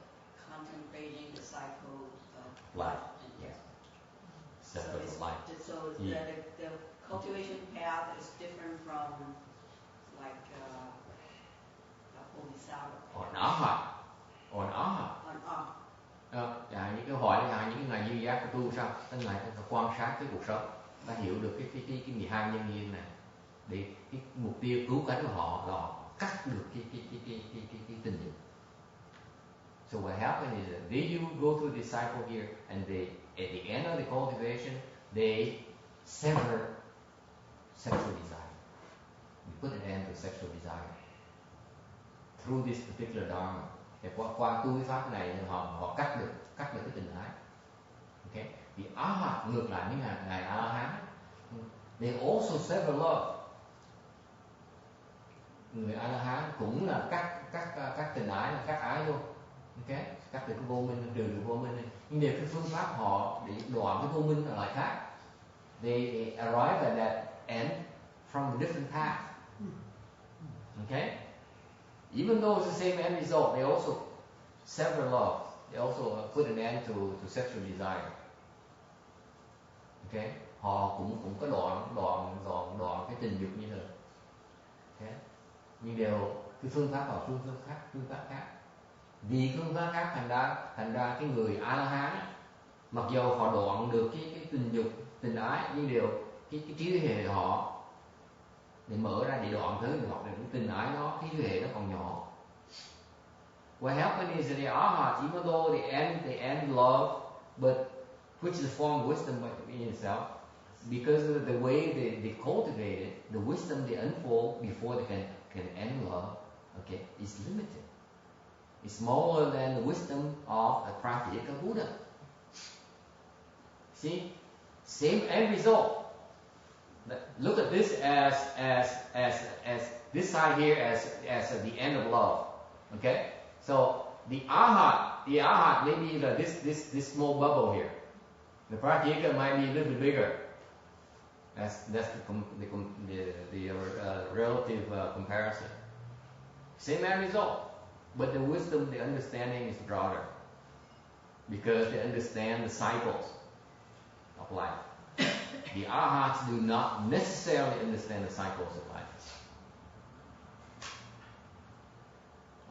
contemplating the cycle of Life, and yes. So, Cycle of life. so Yeah. the cultivation path is different from like the Bodhisattva path. On arhat. On arhat. On Những cái hỏi là những cái ngày dư giác của tu sao? Tất ngày ta quan sát cái cuộc sống, ta hiểu được cái 12 nhân duyên này, để cái mục tiêu cứu cánh của họ là họ cắt được cái tình dục. So what happens is that you go through this cycle here, and at the end of the cultivation, they sever sexual desire. We put an end to sexual desire through this particular dharma. Thì qua tu cái pháp này họ cắt được cái tình ái. Okay? The arhat ngược lại với ngài A La Hán, they also sever love. Người A La Hán cũng là cắt tình ái, là cắt ái luôn. Okay? Cắt được cái vô minh, trừ được vô minh. Nhưng điều cái phương pháp họ để đoạn cái vô minh là lại khác. They arrive at that end from a different path. Okay? Even though it's the same end result, they also sever love. They also put an end to sexual desire. Okay? Họ cũng có đoạn cái tình dục như thế. Okay? Nhưng đều cái phương pháp họ phương pháp khác. Vì phương pháp khác thành ra cái người A La Hán, mặc dù họ đoạn được cái tình dục, tình ái, nhưng đều cái trí huệ họ để mở ra để đoạn tới hoặc là cái tình ái nó, cái trí huệ nó còn nhỏ. What happened is that the arhats, even though they end love, but which is a form of wisdom in itself, because of the way they cultivate it, the wisdom they unfold before they can end love, okay, is limited. It's smaller than the wisdom of a Pratyeka Buddha. See, same end result. Look at this as this side here as the end of love. Okay, so the arhat may be this small bubble here. The Pratyeka might be a little bit bigger. That's the relative comparison. Same end result. But the wisdom, the understanding is broader because they understand the cycles of life. The arhats do not necessarily understand the cycles of life.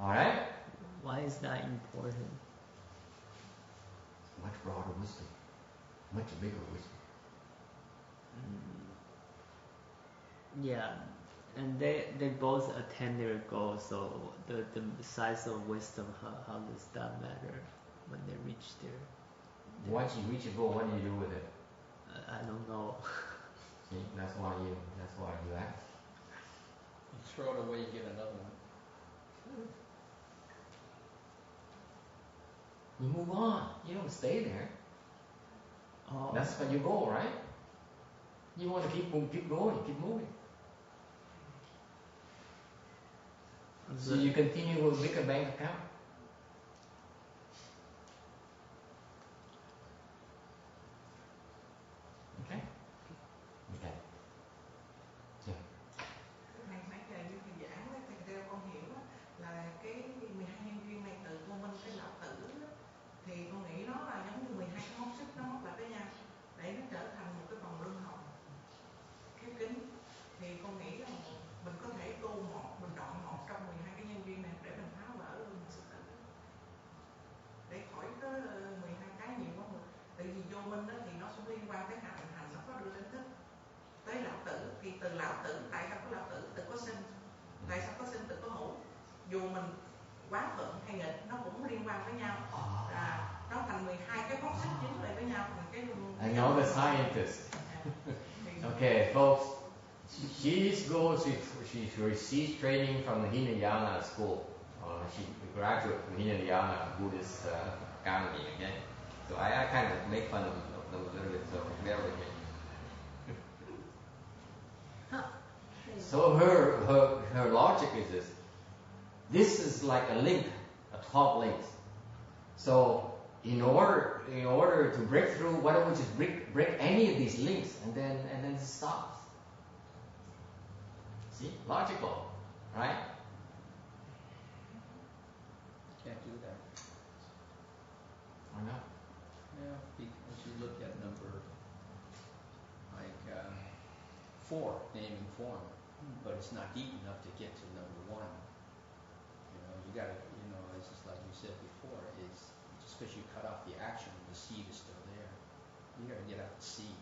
Alright? Why is that important? Much broader wisdom. Much bigger wisdom. Yeah. And they both attain their goal, so the size of wisdom, how does that matter when they reach their Once you reach a goal, what do you do with it? I don't know. See, that's why you ask. You throw it away, you get another one. You move on. You don't stay there. Oh. That's where you go, right? You want to keep going, keep moving. So you continue with a bigger bank account. Okay? Okay. Yeah. Thầy nãy giờ như thầy giảng với thầy theo con hiểu á, là cái 12 nhân duyên này tự vô minh cái lão tử á, thì con nghĩ nó là giống như 12 cái móc xích nó móc lại với nhau để nó trở thành một cái vòng luân hồi khép kín. Thì con nghĩ là mình có thể tu mình chọn một trong 12 cái nhân duyên này để mình tháo vỡ luôn sự tử, để khỏi có 12 cái nhiều quá. Tại vì vô minh đó thì nó sẽ liên quan tới hành nó có đưa đến thức. Tới lão tử thì từ lão tử, tại sao có lão tử? Tự có sinh. Tại sao có sinh? Tự có hữu. Dù mình quá thuận hay nghịch nó cũng liên quan với nhau. Nó thành 12 cái móc xích dính lại với nhau thành cái I know the scientist. Okay, folks. She receives training from the Hinayana school. She graduated from Hinayana Buddhist Academy. Okay, so I kind of make fun of them a little bit. So bear with me. So her logic is this. This is like a link, a 12 links. So in order to break through, why don't we just break any of these links and then it stops. See, logical, right? Can't do that. Why not? Yeah, because you look at number like 4, name and form, but it's not deep enough to get to number 1. You gotta, it's just like you said before, is just because you cut off the action, the seed is still there. You gotta get out the seed.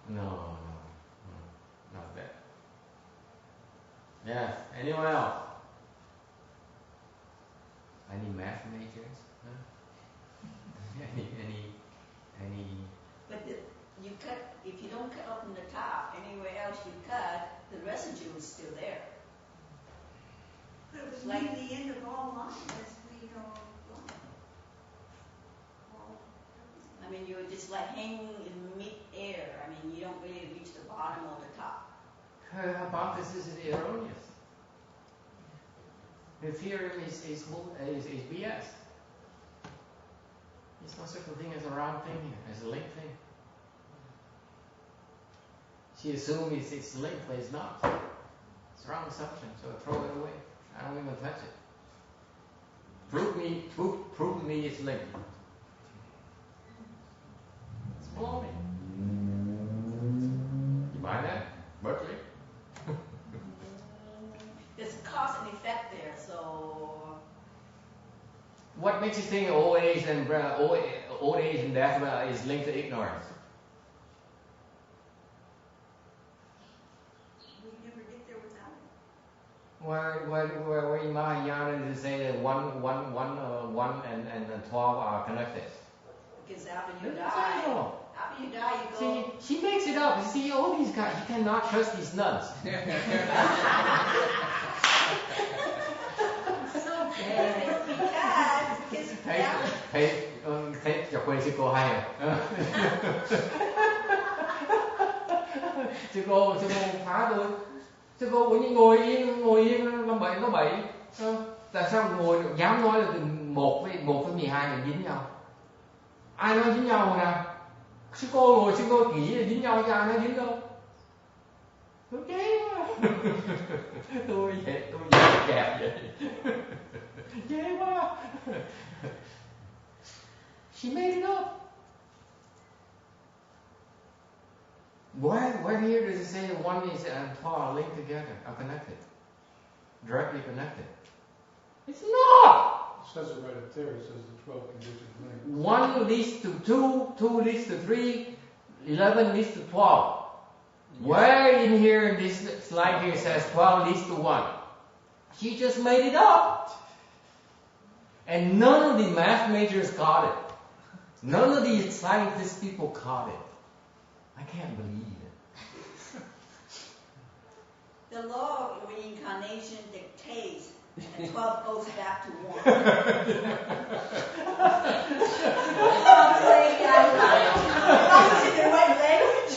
No, not that. Yes, anyone else? Any math majors? Huh? Any? But you cut, if you don't cut off from the top, anywhere else you cut, the residue is still there. But it was Like- the end of all lines, as we know of life. I mean, you're just like hanging in mid-air. I mean, you don't really reach the bottom or the top. Her hypothesis is erroneous. Her theorem is BS. There's no such a thing as a round thing here, as a link thing. She assumes it's linked, but it's not. It's a wrong assumption, so throw it away. I don't even touch it. Prove me it's linked. It's baloney. You buy that? Berkeley? There's a cause and effect there, so What makes you think old age and death is linked to ignorance? We never get there without it. Where in Mahayana does it say that 1 and 12 are connected? because after you It's die, not. after you die, you go. See, she makes it up. You see, all these guys, you cannot trust these nuns. Thấy chọc quên sư cô hay à? Sư cô phá tôi. Sư cô ngồi yên nó bậy. Tại sao ngồi dám nói là từ 1 với 12 là dính nhau? Ai nói dính nhau nè? Sư cô kỹ là dính nhau chứ ai nói dính đâu? Tôi ghét quá. tôi kẹp vậy. Ghê quá. She made it up. Where here does it say that 1 and 12 are linked together, are connected, directly connected? It's not. It says it right up there. It says the 12 conditions linked. 1 leads to 2, 2 leads to 3, 11 leads to 12. Where in here in this slide here says 12 leads to 1? She just made it up. And none of the math majors got it. None of the scientist people caught it. I can't believe it. The law of reincarnation dictates and 12 goes back to 1. Opposite the right language.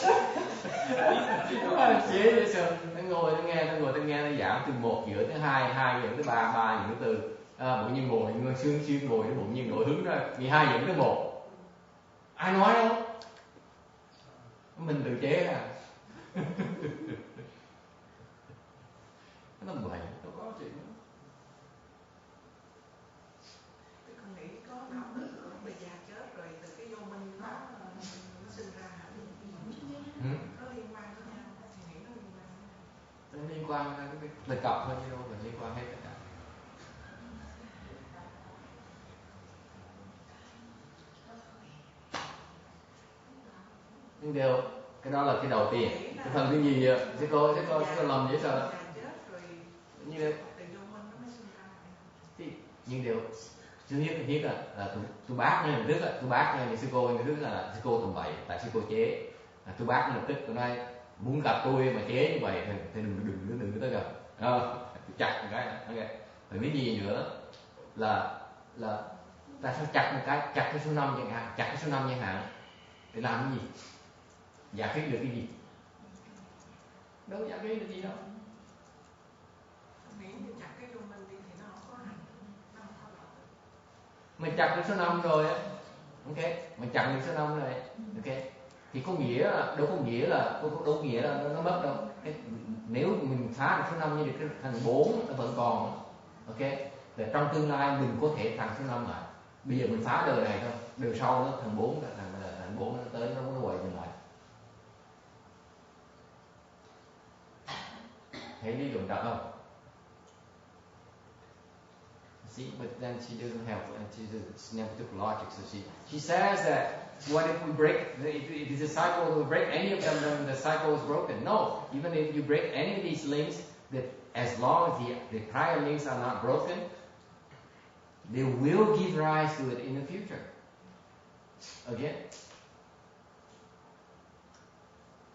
Chế dễ sợ, nó ngồi nó nghe nó giảng từ 1 giữa tới 2, 2 giữa tới 3, 3 giữa tới 4. Bỗng nhiên ngồi xương ngồi, nó bỗng nhiên nổi hứng ra 12 dẫn tới 1. Ai nói đâu? Mình tự chế à. Nó vậy, đâu có chuyện đó. Tôi không nghĩ có đạo đức của người già chết rồi từ cái vô minh nó sinh ra hả? Nó liên quan với nhau, thì nghĩ nó liên quan với nhau. Nó liên quan cái đề cập thôi chứ đâu phải liên quan hết tất cả. Nhưng điều cái đó là cái đầu tiên. Cái phần thứ gì vậy? Sẽ cô làm dễ sợ. Như thế. Nhưng điều thứ nhất là tôi bác ngay lập tức tôi bác ngay sư cô là sư cô tầm bậy tại sư cô chế. Tôi bác ngay lập tức tôi nói muốn gặp tôi mà chế như vậy thì đừng tới gần. Chặt một cái. Ok. Rồi cái gì nữa là tại sao chặt một cái, chặt cái số 5 chẳng hạn, để làm cái gì? Giải quyết được cái gì? Đâu giải quyết được gì đâu. Nếu như chặt cái vô minh đi thì nó không có hành, nó không có lợi. Mình chặt được số 5 rồi á, ok, mình chặt được số 5 rồi, ok, thì có nghĩa là đâu có nghĩa là nó mất đâu. Nếu mình phá được số 5 như được thành 4 nó vẫn còn, ok, thì trong tương lai mình có thể thành số 5 lại. Bây giờ mình phá đời này thôi, đời sau nó thành 4, thành 4 nó tới nó quay mình lại. Thấy lý luận đặt không? See, but then she doesn't have, she never took logic. So she says that what if we break, if the cycle will break any of them, then the cycle is broken. No, even if you break any of these links, that as long as the prior links are not broken, they will give rise to it in the future. Again,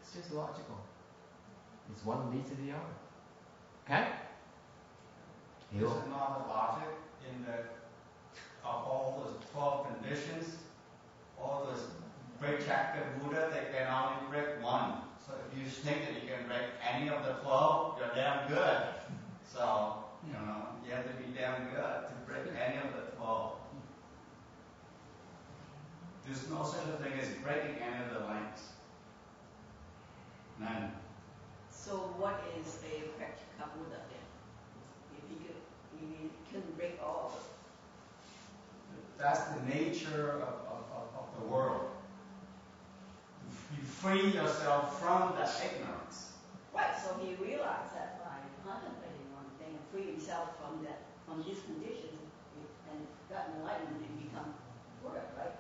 it's just logical. It's one leads to the other. Okay? There's another logic in that of all those 12 conditions, all those break chakra Buddha, they can only break one. So if you think that you can break any of the 12, you're damn good. So, you have to be damn good to break any of the 12. There's no such a thing as breaking any of the links. None. So what is a practical Buddha then? If he couldn't break all of it. That's the nature of the world. You free yourself from that ignorance. Right, so he realized that by contemplating one thing and free himself from these conditions and got enlightened and become Buddha, right?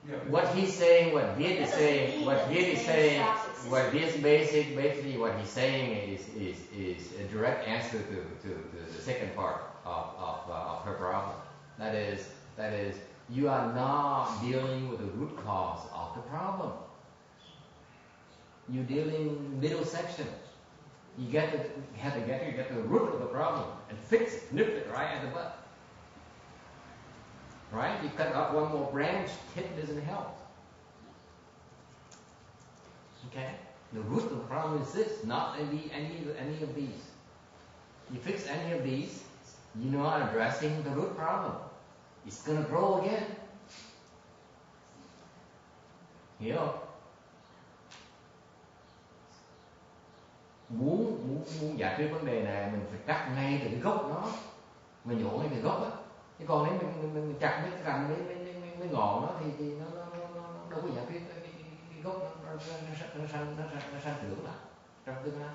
Yeah, what he's saying, what Viet is saying, basically what he's saying is a direct answer to the second part of her problem. That is, you are not dealing with the root cause of the problem. You deal in middle section. You have to get to the root of the problem and fix it, nip it right at the butt. Right? You cut off one more branch, tip doesn't help. Okay? The root of the problem is this, not any of these. You fix any of these, you're not addressing the root problem. It's going to grow again. Hiểu không? Muốn giải quyết vấn đề này mình phải cắt ngay từ cái gốc nó, mình nhổ ngay từ gốc á. Chứ còn nếu mình chặt mấy cái cành mấy ngọn nó thì nó đâu có giải quyết cái gốc nó sang trưởng lại trong tương lai.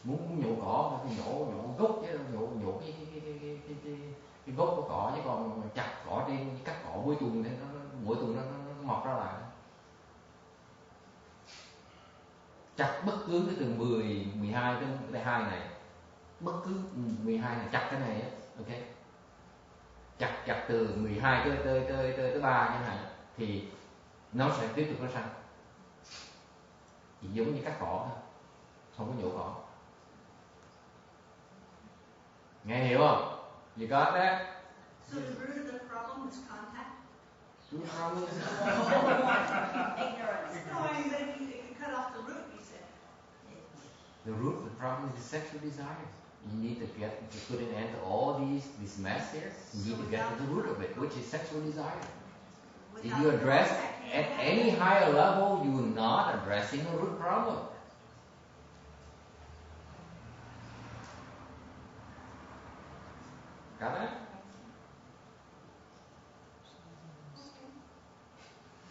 Muốn nhổ cỏ thì nhổ gốc chứ nhổ cái gốc của cỏ, chứ còn chặt cỏ trên cắt cỏ mỗi tuần thì mỗi tuần nó mọc ra lại. Chặt bất cứ cái từ 12 tới 2 này, bất cứ 12 này chặt cái này á, ok, chặt từ 12 tới 3 chẳng hạn, thì nó sẽ tiếp tục nó sang, chỉ giống như cắt cỏ thôi, không có nhổ cỏ. Nghe hiểu không? You got that? So the root of the problem is contact? Root problem is Ignorance. No, I mean, but if you cut off the root, you said. the root of the problem is sexual desires. You need to put an end to all this mess here. You need to get to the root of it, which is sexual desire. If you address at any higher level, you are not addressing the root problem. Got that?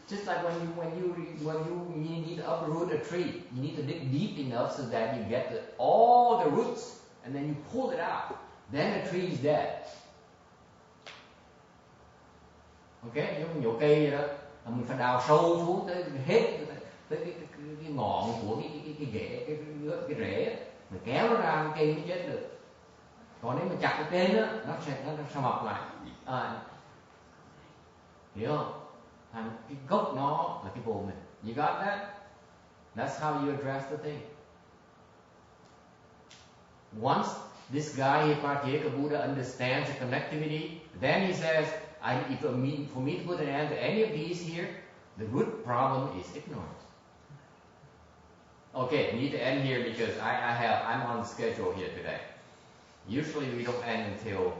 Just like when you need to uproot a tree, you need to dig deep enough so that you get all the roots, and then you pull it out. Then the tree is dead. Okay, giống như nhổ cây vậy đó, mình phải đào sâu xuống tới hết tới cái ngọn của cái rễ cái rễ, mình kéo nó ra cây mới chết được. Còn nếu mà chặt ở trên á, nó sẽ mọc lại. Hiểu không? Thành cái gốc nó là cái bồ mình. You got that? That's how you address the thing. Once this guy Hipparchia Buddha understands the connectivity, then he says, for me to put an end to any of these here, the root problem is ignorance. Okay, we need to end here because I'm on schedule here today. Usually we don't end until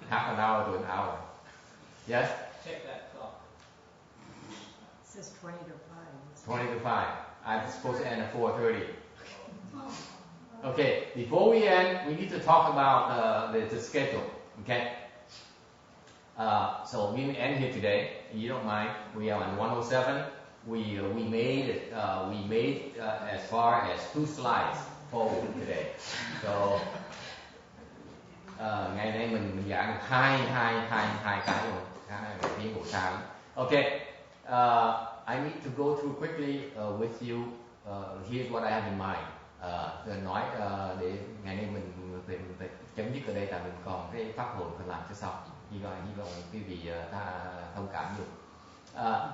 half an hour to an hour. Yes? Check that clock. It says 20 to 5. 20 to 5. I'm supposed to end at 4:30. Okay, before we end, we need to talk about the schedule. Okay? So we end here today. You don't mind? We are on 107. We made as far as 2 slides forward today. So ngày nay mình giảng được hai cái rồi, hai tiếng buổi sáng. Okay. I need to go through quickly with you. Here's what I have in mind. Nói để ngày nay mình phải chấm dứt ở đây, tại mình còn cái pháp hội phải làm cho xong. Hy vọng quý vị thông cảm được.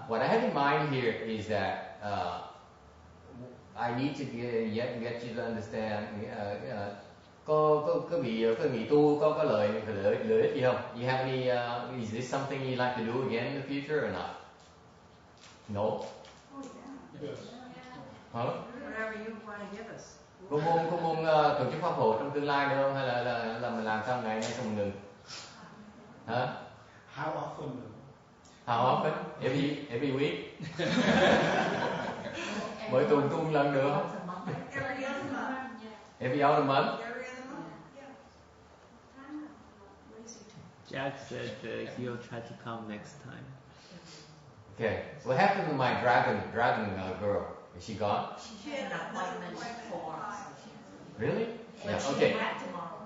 What I have in mind here is that I need to get you to understand. Có vị tu có lợi ích gì không? You have any? Is this something you like to do again in the future or not? No. Oh, yeah. Yes. Hả? Whatever you want to give us. Có muốn tổ chức pháp hội trong tương lai nữa không, hay là mình làm xong ngày nay xong mình ngừng? Hả? How often? How often? Every week? Mỗi tuần tu một lần được không? Every other month. Every other month? Every other month, yeah. Jack said he'll try to come next time. Okay. What happened to my dragon girl? Is she gone? She had an appointment for. Really? But Yeah. she'll Okay. be back tomorrow.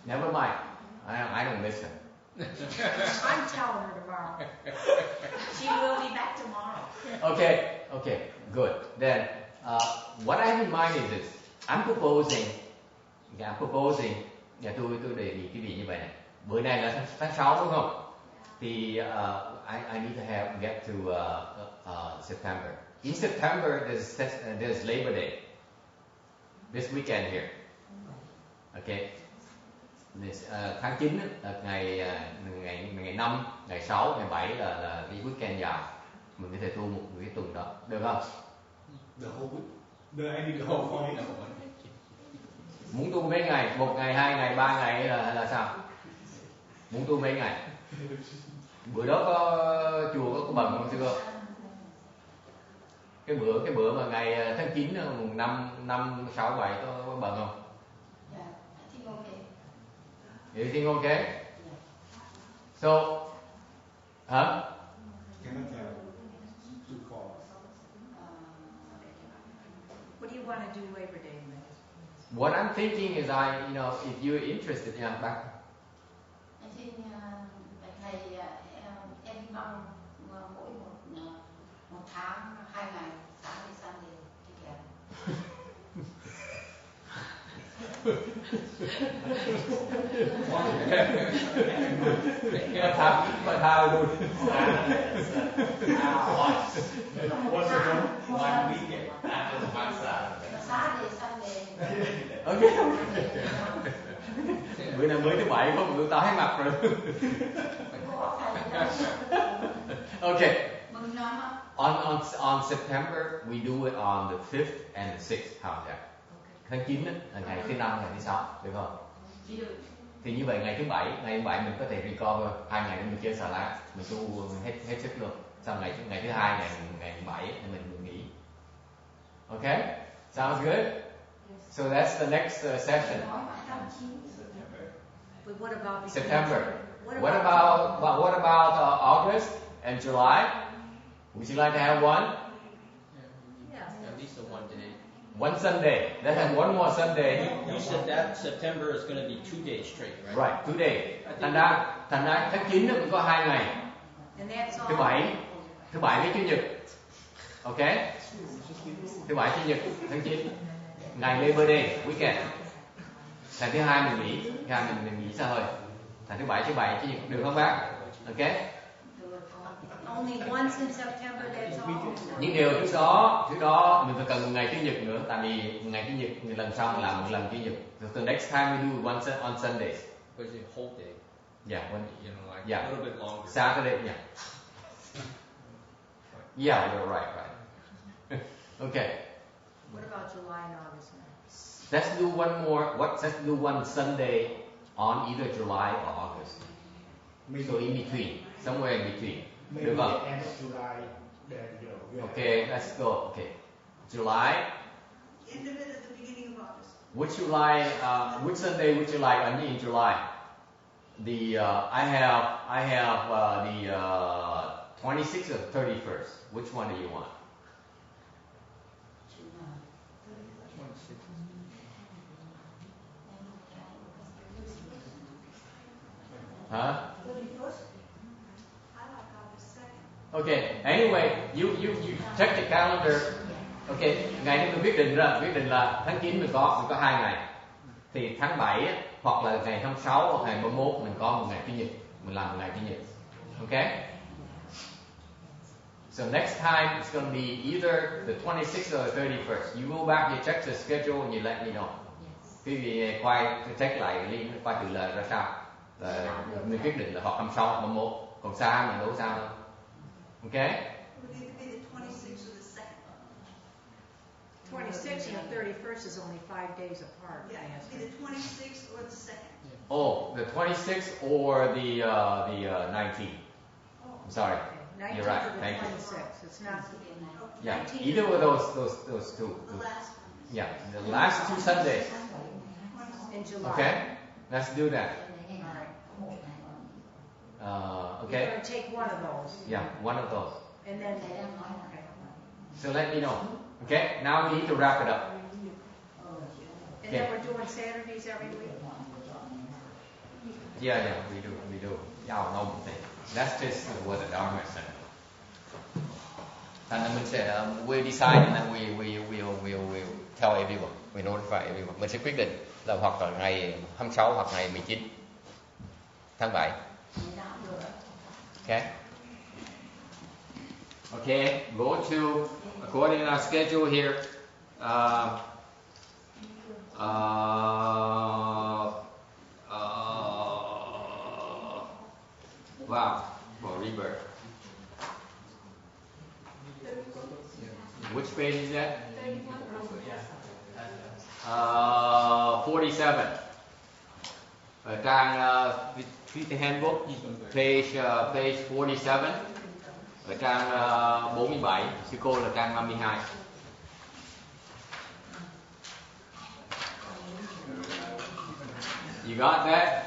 Never mind. I don't listen. I'm telling her tomorrow. She will be back tomorrow. Okay. Good. Then what I have in mind is this. I'm proposing. Tôi đề nghị cái gì như vậy này. Bữa nay là tháng 6 đúng không? Thì I need to get to September. In September there's Labor Day. This weekend here. Okay. Tháng 9 là ngày 5, ngày 6, ngày 7 là cái weekend dài. Mình có thể tu một cái tuần đó, được không? The whole week? I need the whole 4 days. Muốn tu mấy ngày? 1 ngày, 2 ngày, 3 ngày là sao? Muốn tu mấy ngày? Bữa đó có chùa có bận không chưa? Cái bữa mà ngày tháng 9 mùng 5, 6, 7 có bận không? Yeah, I think okay. You think okay? So, hả? Cannot tell. Too far. What do you want to do Labor Day, man? What I'm thinking is if you're interested, back. I think thầy every month mỗi một tháng 2 ngày Saturday Sunday together. Có thao luôn. What's the goal? One weekend after one Saturday. Saturday, Sunday. Ok. Bữa nào mới thứ bảy có một bữa tái mặt rồi. Okay. Mừng năm á. On September we do it on the 5th and the 6th. How about that? Tháng 9 là ngày thứ 5 ngày thứ 6, được không? Thì như vậy ngày thứ bảy mình có thể recover 2 ngày để mình chơi xà lát, mình tu hết sức luôn. Xong ngày thứ 2 ngày 7 thì mình nghỉ. Okay? Sounds good? So that's the next session. But what about September. What about August and July? Would you like to have one? Yeah. At least a one day. One Sunday. Let's have one more Sunday. You said that September is going to be 2 days straight, right? Right, 2 days. Thành ra tháng 9 nó cũng có 2 ngày. And that's all. Thứ bảy với chủ nhật. Ok? Thứ bảy chủ nhật tháng 9. Ngày Labor Day, weekend. Thành thứ hai mình nghỉ, mình nghỉ xa hơi. Thành thứ bảy, chủ nhật được không bác? Ok? Only once in September, that's all. Nhưng điều trước đó mình phải cần một ngày chủ nhật nữa, tại vì ngày chủ nhật lần sau mình làm một lần chủ nhật. So the next time we do on Sundays. Because it's a whole day. Yeah, You know, like a little bit longer. Saturday, yeah. Yeah, you're right. Okay. What about July and August? Let's do one more. Let's do one Sunday on either July or August. So in between, somewhere in between. Maybe Được the không? end of July, then you Okay, let's go. Okay, July. End of it at the beginning of August. Which Sunday would you like in July? I have the 26th or 31st. Which one do you want? Huh? 31st? I like August 2nd. Okay. Anyway, you check the calendar. Okay, ngày đó mình quyết định là tháng 9 mình có 2 ngày. Thì tháng 7 hoặc là ngày 26 hoặc ngày 31 mình có một ngày chủ nhật, mình làm một ngày chủ nhật. Okay? So next time it's going to be either the 26th or the 31st. You go back, you check the schedule and you let me know. Quý vị check lại liên qua từ lời ra sao. Mình quyết định là hoặc 26 hoặc 31. Còn xa mình đâu sao đâu. Okay? It would either be the 26th or the 2nd. 26th and the 31st is only 5 days apart. Yeah, it would be the 26th or the 2nd. Oh, the 26th or the 19th. I'm sorry. Okay. You're 19th right. or the Thank you. 26th. It's not. Yeah, 19th. either of those two. The last one. Yeah, the last 2 Sundays. In July. Okay, let's do that. All right. Okay. You're going to take one of those. Yeah, one of those. And then. So let me know. Okay. Now we need to wrap it up. And then we're doing Saturdays every week. Yeah, we do. Yeah, no thing. That's just what the Dharma said. And mình sẽ we decide and then we tell everyone, we notify everyone. Mình sẽ quyết định là hoặc là ngày 26 hoặc ngày 19 tháng 7. Okay. Okay. Go to according to our schedule here. Wow, for rebirth. Which page is that? 47. Ở trang the handbook, page 47. Ở trang 47, sư cô là trang 52. You got that?